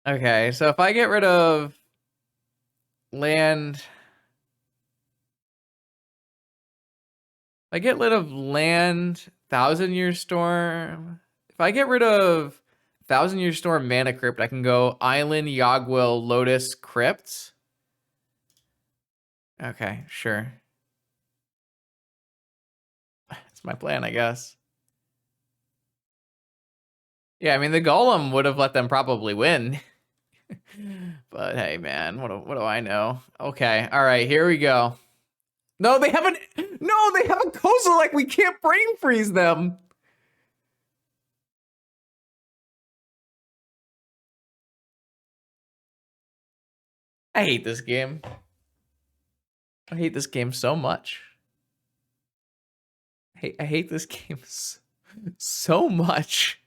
Okay, so if I get rid of land, if I get rid of land, Thousand Year Storm. If I get rid of Thousand Year Storm Mana Crypt, I can go Island, Yogwill, Lotus, Crypt. Okay, sure. That's my plan, I guess. Yeah, I mean, the Golem would have let them probably win. But hey, man, what do I know? Okay, all right, here we go. No, they haven't. No, they have a Kozilek. We can't brain freeze them. I hate this game. I hate this game so much. I hate this game so much.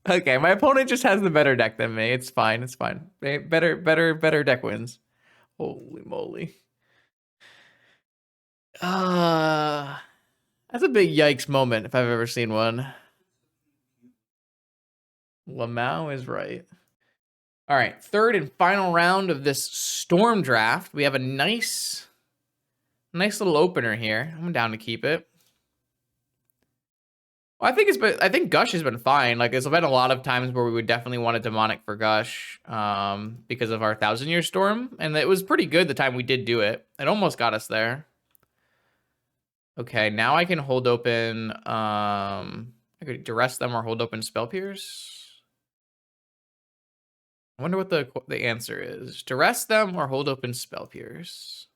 Okay, my opponent just has the better deck than me. It's fine. It's fine. Better deck wins. Holy moly. That's a big yikes moment if I've ever seen one. Lamau is right. All right, third and final round of this Storm draft. We have a nice little opener here. I'm down to keep it. Well, I think Gush has been fine. Like, there's been a lot of times where we would definitely want a demonic for Gush, because of our Thousand Year Storm, and it was pretty good the time we did do it. It almost got us there. Okay, now I can hold open. I could duress them or hold open Spell Pierce. I wonder what the answer is. Duress them or hold open Spell Pierce.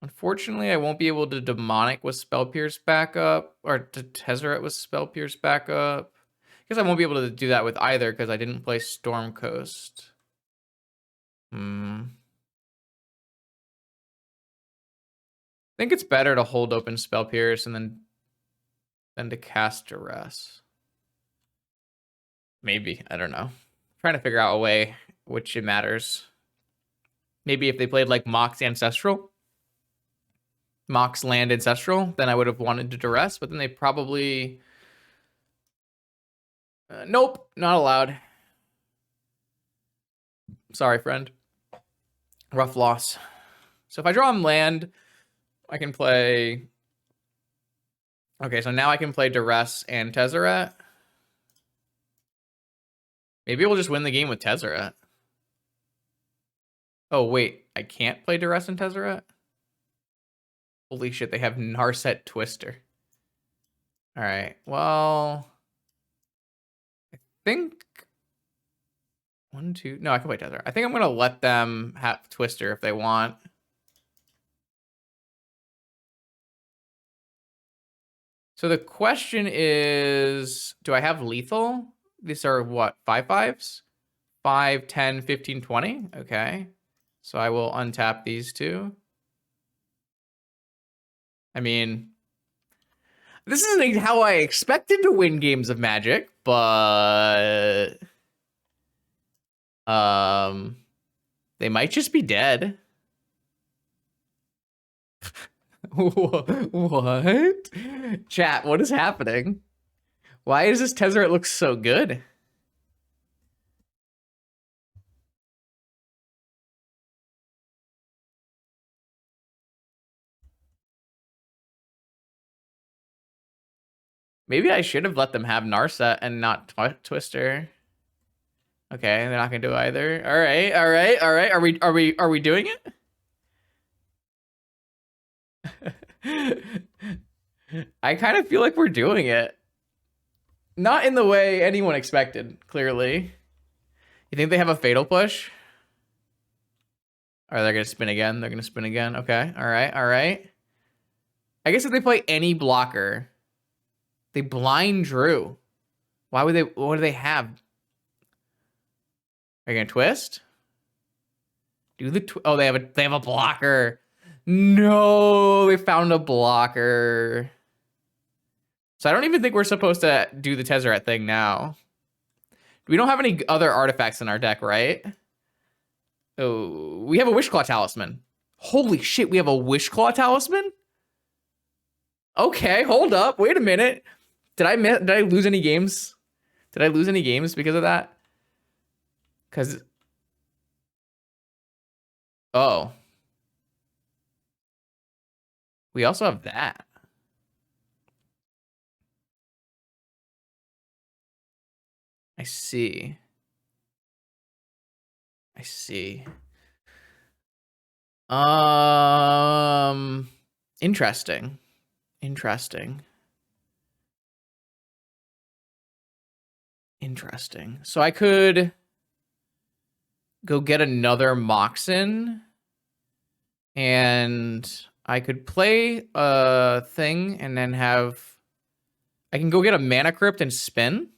Unfortunately, I won't be able to demonic with Spell Pierce backup, or to Tezzeret with Spell Pierce backup. I guess I won't be able to do that with either because I didn't play Storm Coast. I think it's better to hold open Spell Pierce and then to cast Duress. Maybe, I don't know. I'm trying to figure out a way which it matters. Maybe if they played like Mox Ancestral, Mox Land Ancestral, then I would have wanted to Duress, but then they probably... nope, not allowed. Sorry, friend. Rough loss. So if I draw him land, I can play... Okay, so now I can play Duress and Tezzeret. Maybe we'll just win the game with Tezzeret. Oh, wait. I can't play Duress and Tezzeret? Holy shit, they have Narset Twister. All right, well... I think... One, two... No, I can play Tezzeret. I think I'm going to let them have Twister if they want. So the question is, do I have lethal? These are what, 5/5s? 5, 10, 15, 20? Okay. So I will untap these two. I mean, this isn't how I expected to win games of Magic, but they might just be dead. What? Chat, what is happening? Why does this Tezzeret look so good? Maybe I should have let them have Narset and not Twister. Okay, they're not gonna do either. All right, all right, all right. Are we doing it? I kind of feel like we're doing it. Not in the way anyone expected, clearly. You think they have a fatal push? Or they're going to spin again? They're going to spin again. Okay. All right. All right. I guess if they play any blocker, they blind Drew. Why would they? What do they have? Are you going to twist? Do the oh, they have a blocker. No, they found a blocker. So I don't even think we're supposed to do the Tezzeret thing now. We don't have any other artifacts in our deck, right? Oh, we have a Wishclaw Talisman. Holy shit, we have a Wishclaw Talisman? Okay, hold up. Wait a minute. Did I lose any games? Did I lose any games because of that? Because oh. We also have that. I see. I see. Interesting. Interesting. Interesting. So I could go get another Moxen and I could play a thing and then have I can go get a Mana Crypt and spin.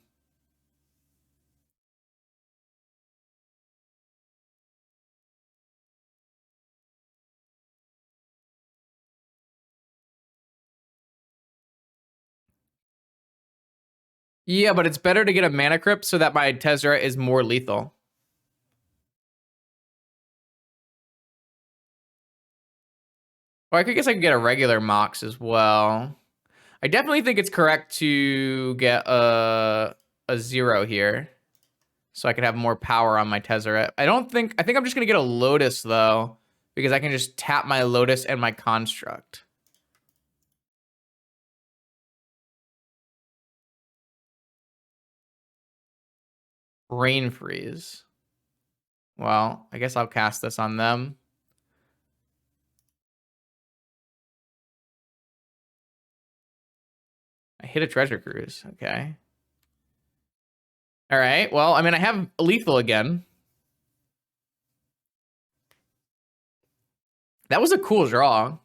Yeah, but it's better to get a Mana Crypt so that my Tezzeret is more lethal. Or I guess I could get a regular Mox as well. I definitely think it's correct to get a 0 here. So I could have more power on my Tezzeret. I think I'm just gonna get a Lotus though, because I can just tap my Lotus and my Construct. Rain Freeze. Well, I guess I'll cast this on them. I hit a Treasure Cruise. Okay. All right. Well, I mean, I have lethal again. That was a cool draw.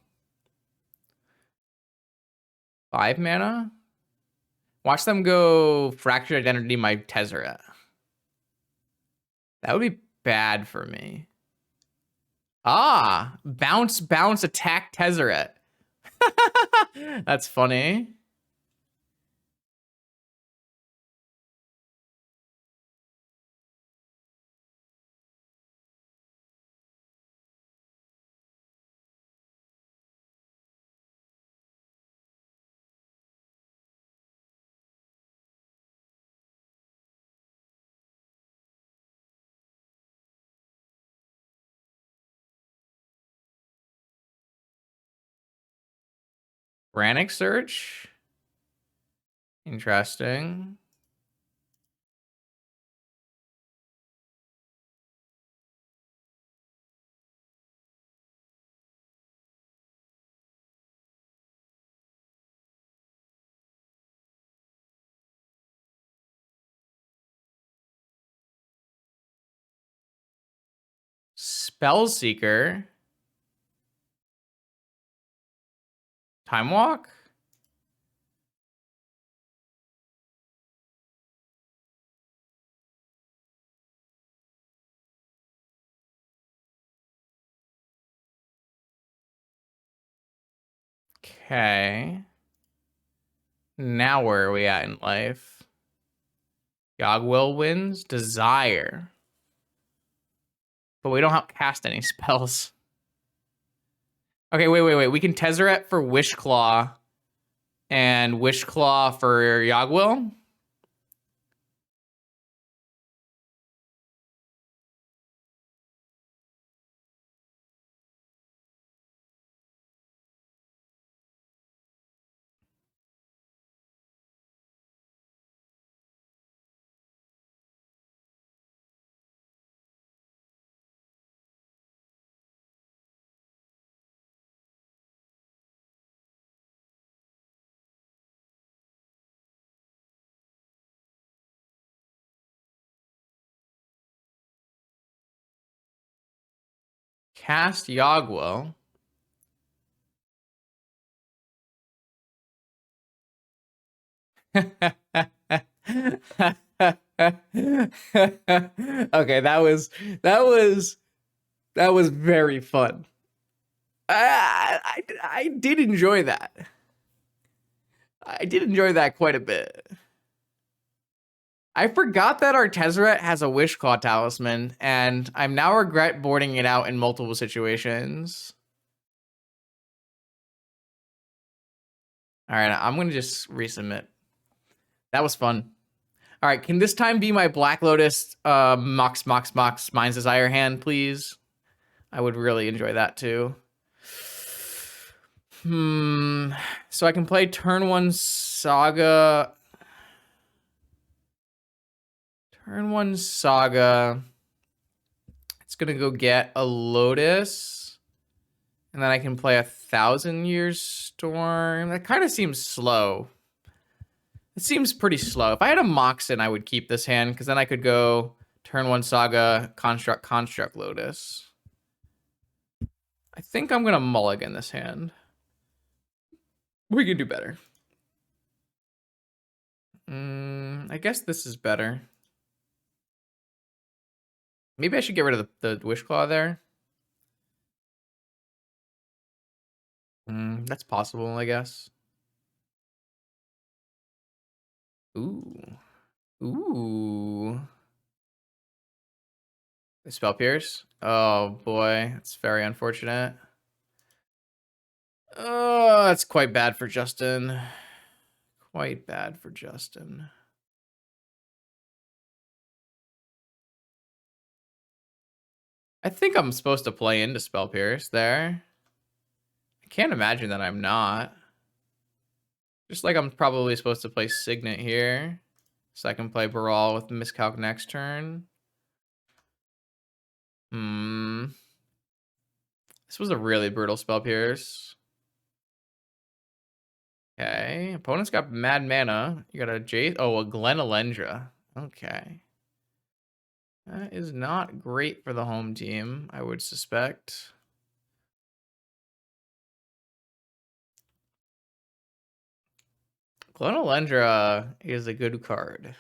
5 mana. Watch them go Fractured Identity my Tezzeret. That would be bad for me. Ah, bounce, attack Tezzeret. That's funny. Granic Search. Interesting. Spellseeker. Time Walk. Okay. Now where are we at in life? Yogwill wins. Desire. But we don't have cast any spells. Okay, wait. We can Tezzeret for Wishclaw and Wishclaw for Yogwill. Cast Yagwell. Okay, that was very fun. I did enjoy that. I did enjoy that quite a bit. I forgot that our Tezzeret has a Wishclaw talisman, and I'm now regret boarding it out in multiple situations. All right, I'm gonna just resubmit. That was fun. All right, can this time be my Black Lotus Mox Mind's Desire hand, please? I would really enjoy that too. So I can play turn 1 Saga. Turn 1 Saga. It's gonna go get a Lotus. And then I can play 1,000 Years Storm. That kind of seems slow. It seems pretty slow. If I had a Moxen, I would keep this hand, because then I could go turn 1 Saga, Construct Lotus. I think I'm gonna mulligan this hand. We can do better. I guess this is better. Maybe I should get rid of the Wishclaw there. That's possible, I guess. Ooh. The Spell Pierce? Oh, boy. That's very unfortunate. Oh, that's quite bad for Justin. Quite bad for Justin. I think I'm supposed to play into Spell Pierce there. I can't imagine that I'm not. Just like I'm probably supposed to play Signet here. So I can play Baral with Miscalc next turn. This was a really brutal Spell Pierce. Okay. Opponent's got mad mana. You got a a Glenalendra. Okay. That is not great for the home team, I would suspect. Glenalendra is a good card.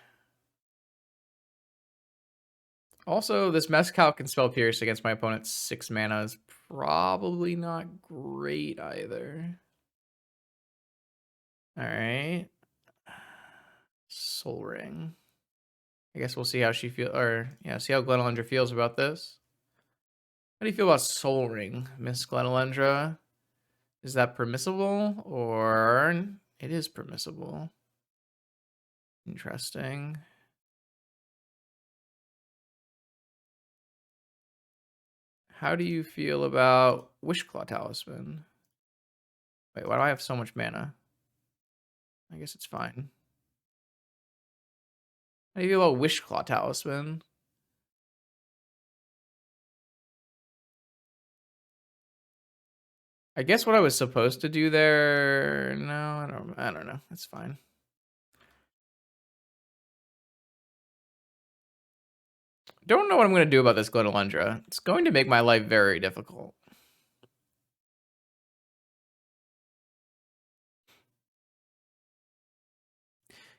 Also, this Mescal can Spell Pierce against my opponent's 6 mana is probably not great either. Alright. Soul Ring. I guess we'll see how she feels, or yeah, see how Glenalendra feels about this. How do you feel about Soul Ring, Miss Glenalendra? Is that permissible, or it is permissible? Interesting. How do you feel about Wishclaw Talisman? Wait, why do I have so much mana? I guess it's fine. How do you feel about Wishclaw Talisman? I guess what I was supposed to do there. No, I don't know. It's fine. Don't know what I'm going to do about this Glenalendra. It's going to make my life very difficult.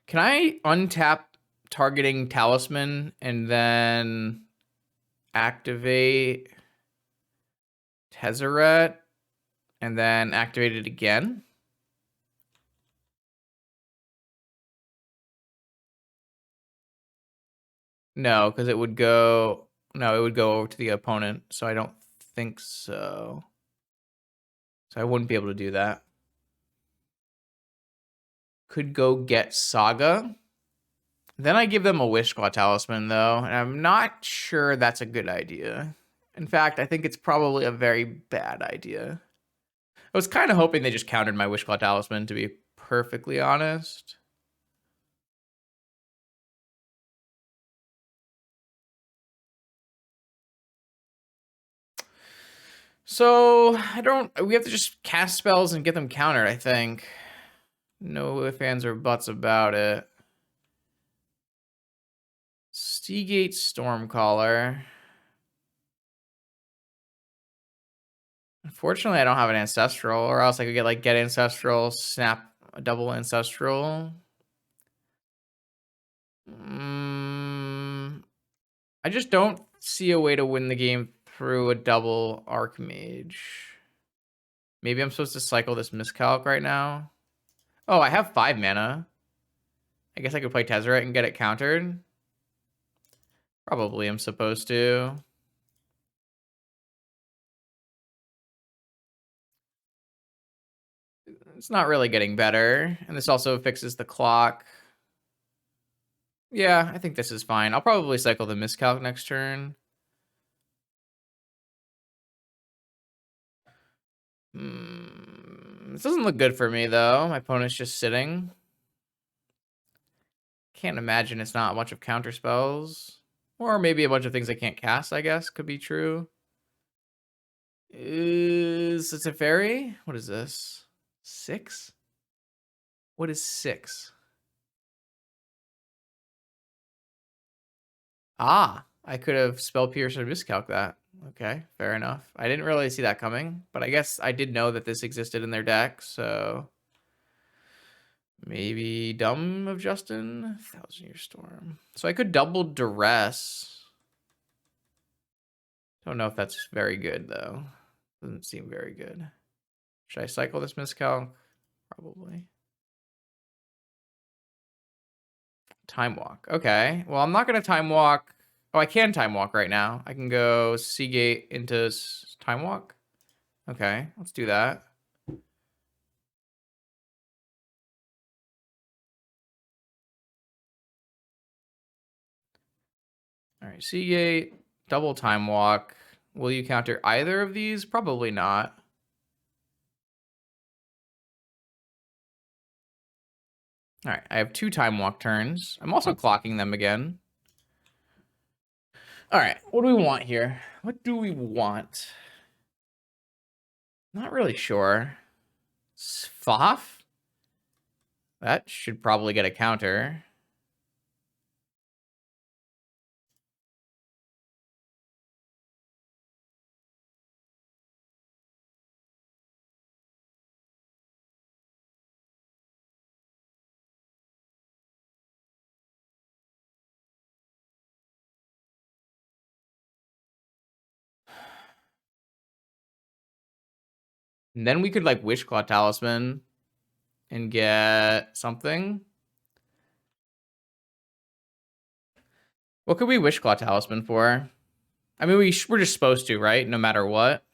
Can I untap targeting Talisman and then activate Tezzeret and then activate it again? No, because it would go... No, it would go over to the opponent, so I don't think so. So I wouldn't be able to do that. Could go get Saga. Then I give them a Wishclaw Talisman, though, and I'm not sure that's a good idea. In fact, I think it's probably a very bad idea. I was kind of hoping they just countered my Wishclaw Talisman, to be perfectly honest. So, we have to just cast spells and get them countered, I think. No ifs, ands, or buts about it. Seagate Stormcaller. Unfortunately, I don't have an Ancestral, or else I could get, like, get Ancestral, snap a double Ancestral. I just don't see a way to win the game through a double Archmage. Maybe I'm supposed to cycle this Miscalc right now. Oh, I have 5 mana. I guess I could play Tezzeret and get it countered. Probably I'm supposed to. It's not really getting better. And this also fixes the clock. Yeah, I think this is fine. I'll probably cycle the Miscalc next turn. This doesn't look good for me, though. My opponent's just sitting. Can't imagine it's not a bunch of counter spells. Or maybe a bunch of things I can't cast, I guess, could be true. Is it a fairy? What is this? 6? What is 6? Ah, I could have spell pierce or miscalc that. Okay, fair enough. I didn't really see that coming, but I guess I did know that this existed in their deck, so maybe dumb of Justin. 1,000-Year Storm. So I could double duress. Don't know if that's very good though. Doesn't seem very good. Should I cycle this miscalc? Probably. Time walk. Okay. Well, I'm not gonna time walk. Oh, I can time walk right now. I can go Seagate into time walk. Okay, let's do that. All right, Seagate, double time walk. Will you counter either of these? Probably not. All right, I have 2 time walk turns. I'm also clocking them again. All right, what do we want here? What do we want? Not really sure. Sfoff? That should probably get a counter. And then we could like Wishclaw Talisman and get something. What could we Wishclaw Talisman for? I mean, we're just supposed to, right? No matter what.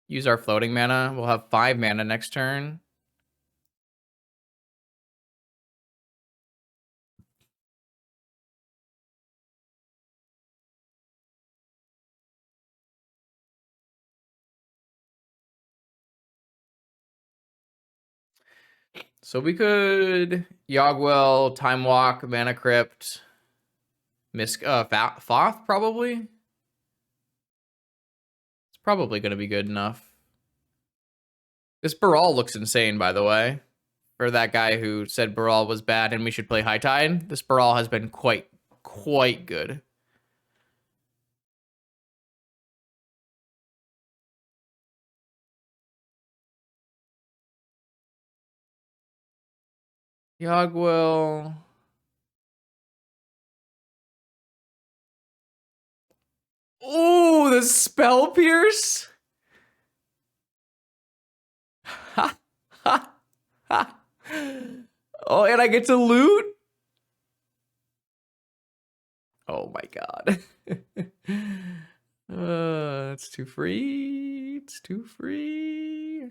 Use our floating mana. We'll have 5 mana next turn. So we could Yogwell, Time Walk, Mana Crypt, Thoth probably. It's probably going to be good enough. This Baral looks insane, by the way. For that guy who said Baral was bad and we should play High Tide, this Baral has been quite good. Yogwell. Oh, the Spell Pierce. Ha, ha, ha. Oh, and I get to loot? Oh my god. It's too free. It's too free.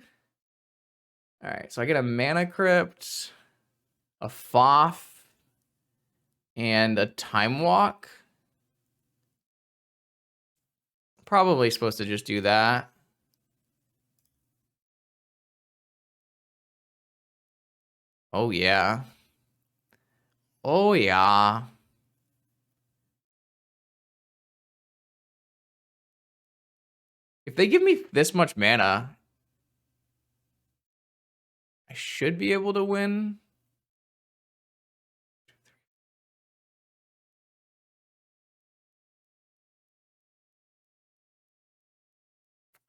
All right, so I get a Mana Crypt, a Foff, and a Time Walk. Probably supposed to just do that. Oh yeah. Oh yeah. If they give me this much mana, I should be able to win.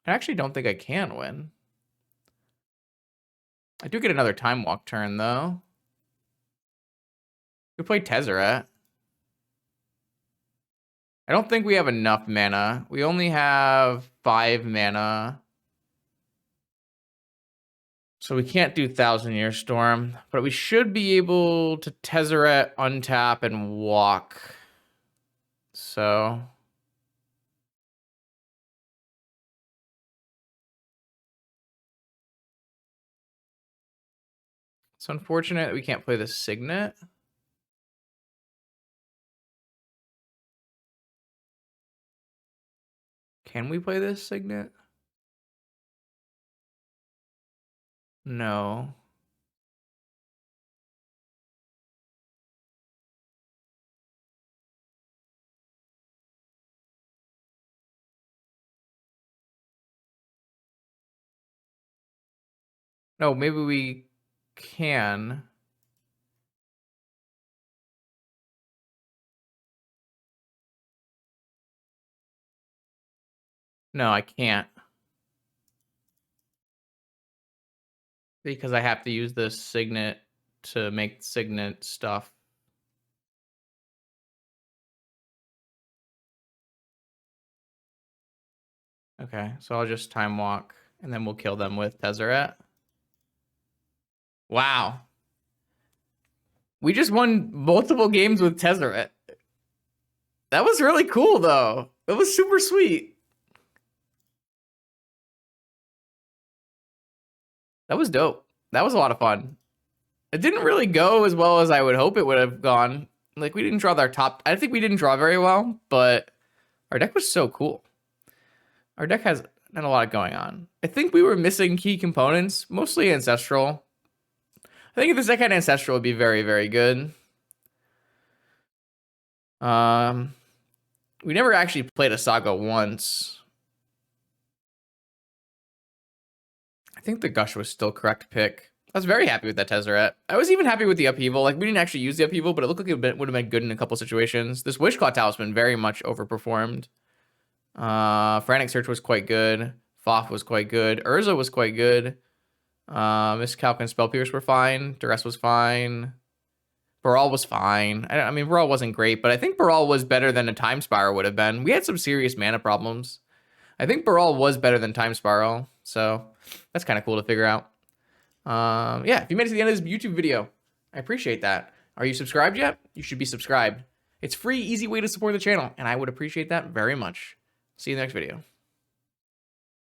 I actually don't think I can win. I do get another Time Walk turn, though. We play Tezzeret. I don't think we have enough mana. We only have 5 mana. So we can't do Thousand Year Storm, but we should be able to Tezzeret, untap, and walk. So it's unfortunate that we can't play the Signet. Can we play this Signet? No. No, maybe we can. No, I can't. Because I have to use the Signet to make Signet stuff. Okay, so I'll just Time Walk, and then we'll kill them with Tezzeret. Wow. We just won multiple games with Tezzeret. That was really cool, though. It was super sweet. That was dope. That was a lot of fun. It didn't really go as well as I would hope it would have gone. Like, we didn't draw our top. I think we didn't draw very well, but our deck was so cool. Our deck has not a lot going on. I think we were missing key components, mostly Ancestral. I think if this deck had Ancestral, it would be very, very good. We never actually played a Saga once. I think the Gush was still correct pick. I was very happy with that Tezzeret. I was even happy with the Upheaval. Like, we didn't actually use the Upheaval, but it looked like it would have been good in a couple situations. This Wishclaw Talisman very much overperformed. Frantic Search was quite good. Foff was quite good. Urza was quite good. Miscalc and Spell Pierce were fine. Duress was fine. Baral was fine. I mean, Baral wasn't great, but I think Baral was better than a Time Spiral would have been. We had some serious mana problems. I think Baral was better than Time Spiral, so that's kind of cool to figure out. Yeah, if you made it to the end of this YouTube video, I appreciate that. Are you subscribed yet? You should be subscribed. It's free, easy way to support the channel, and I would appreciate that very much. See you in the next video.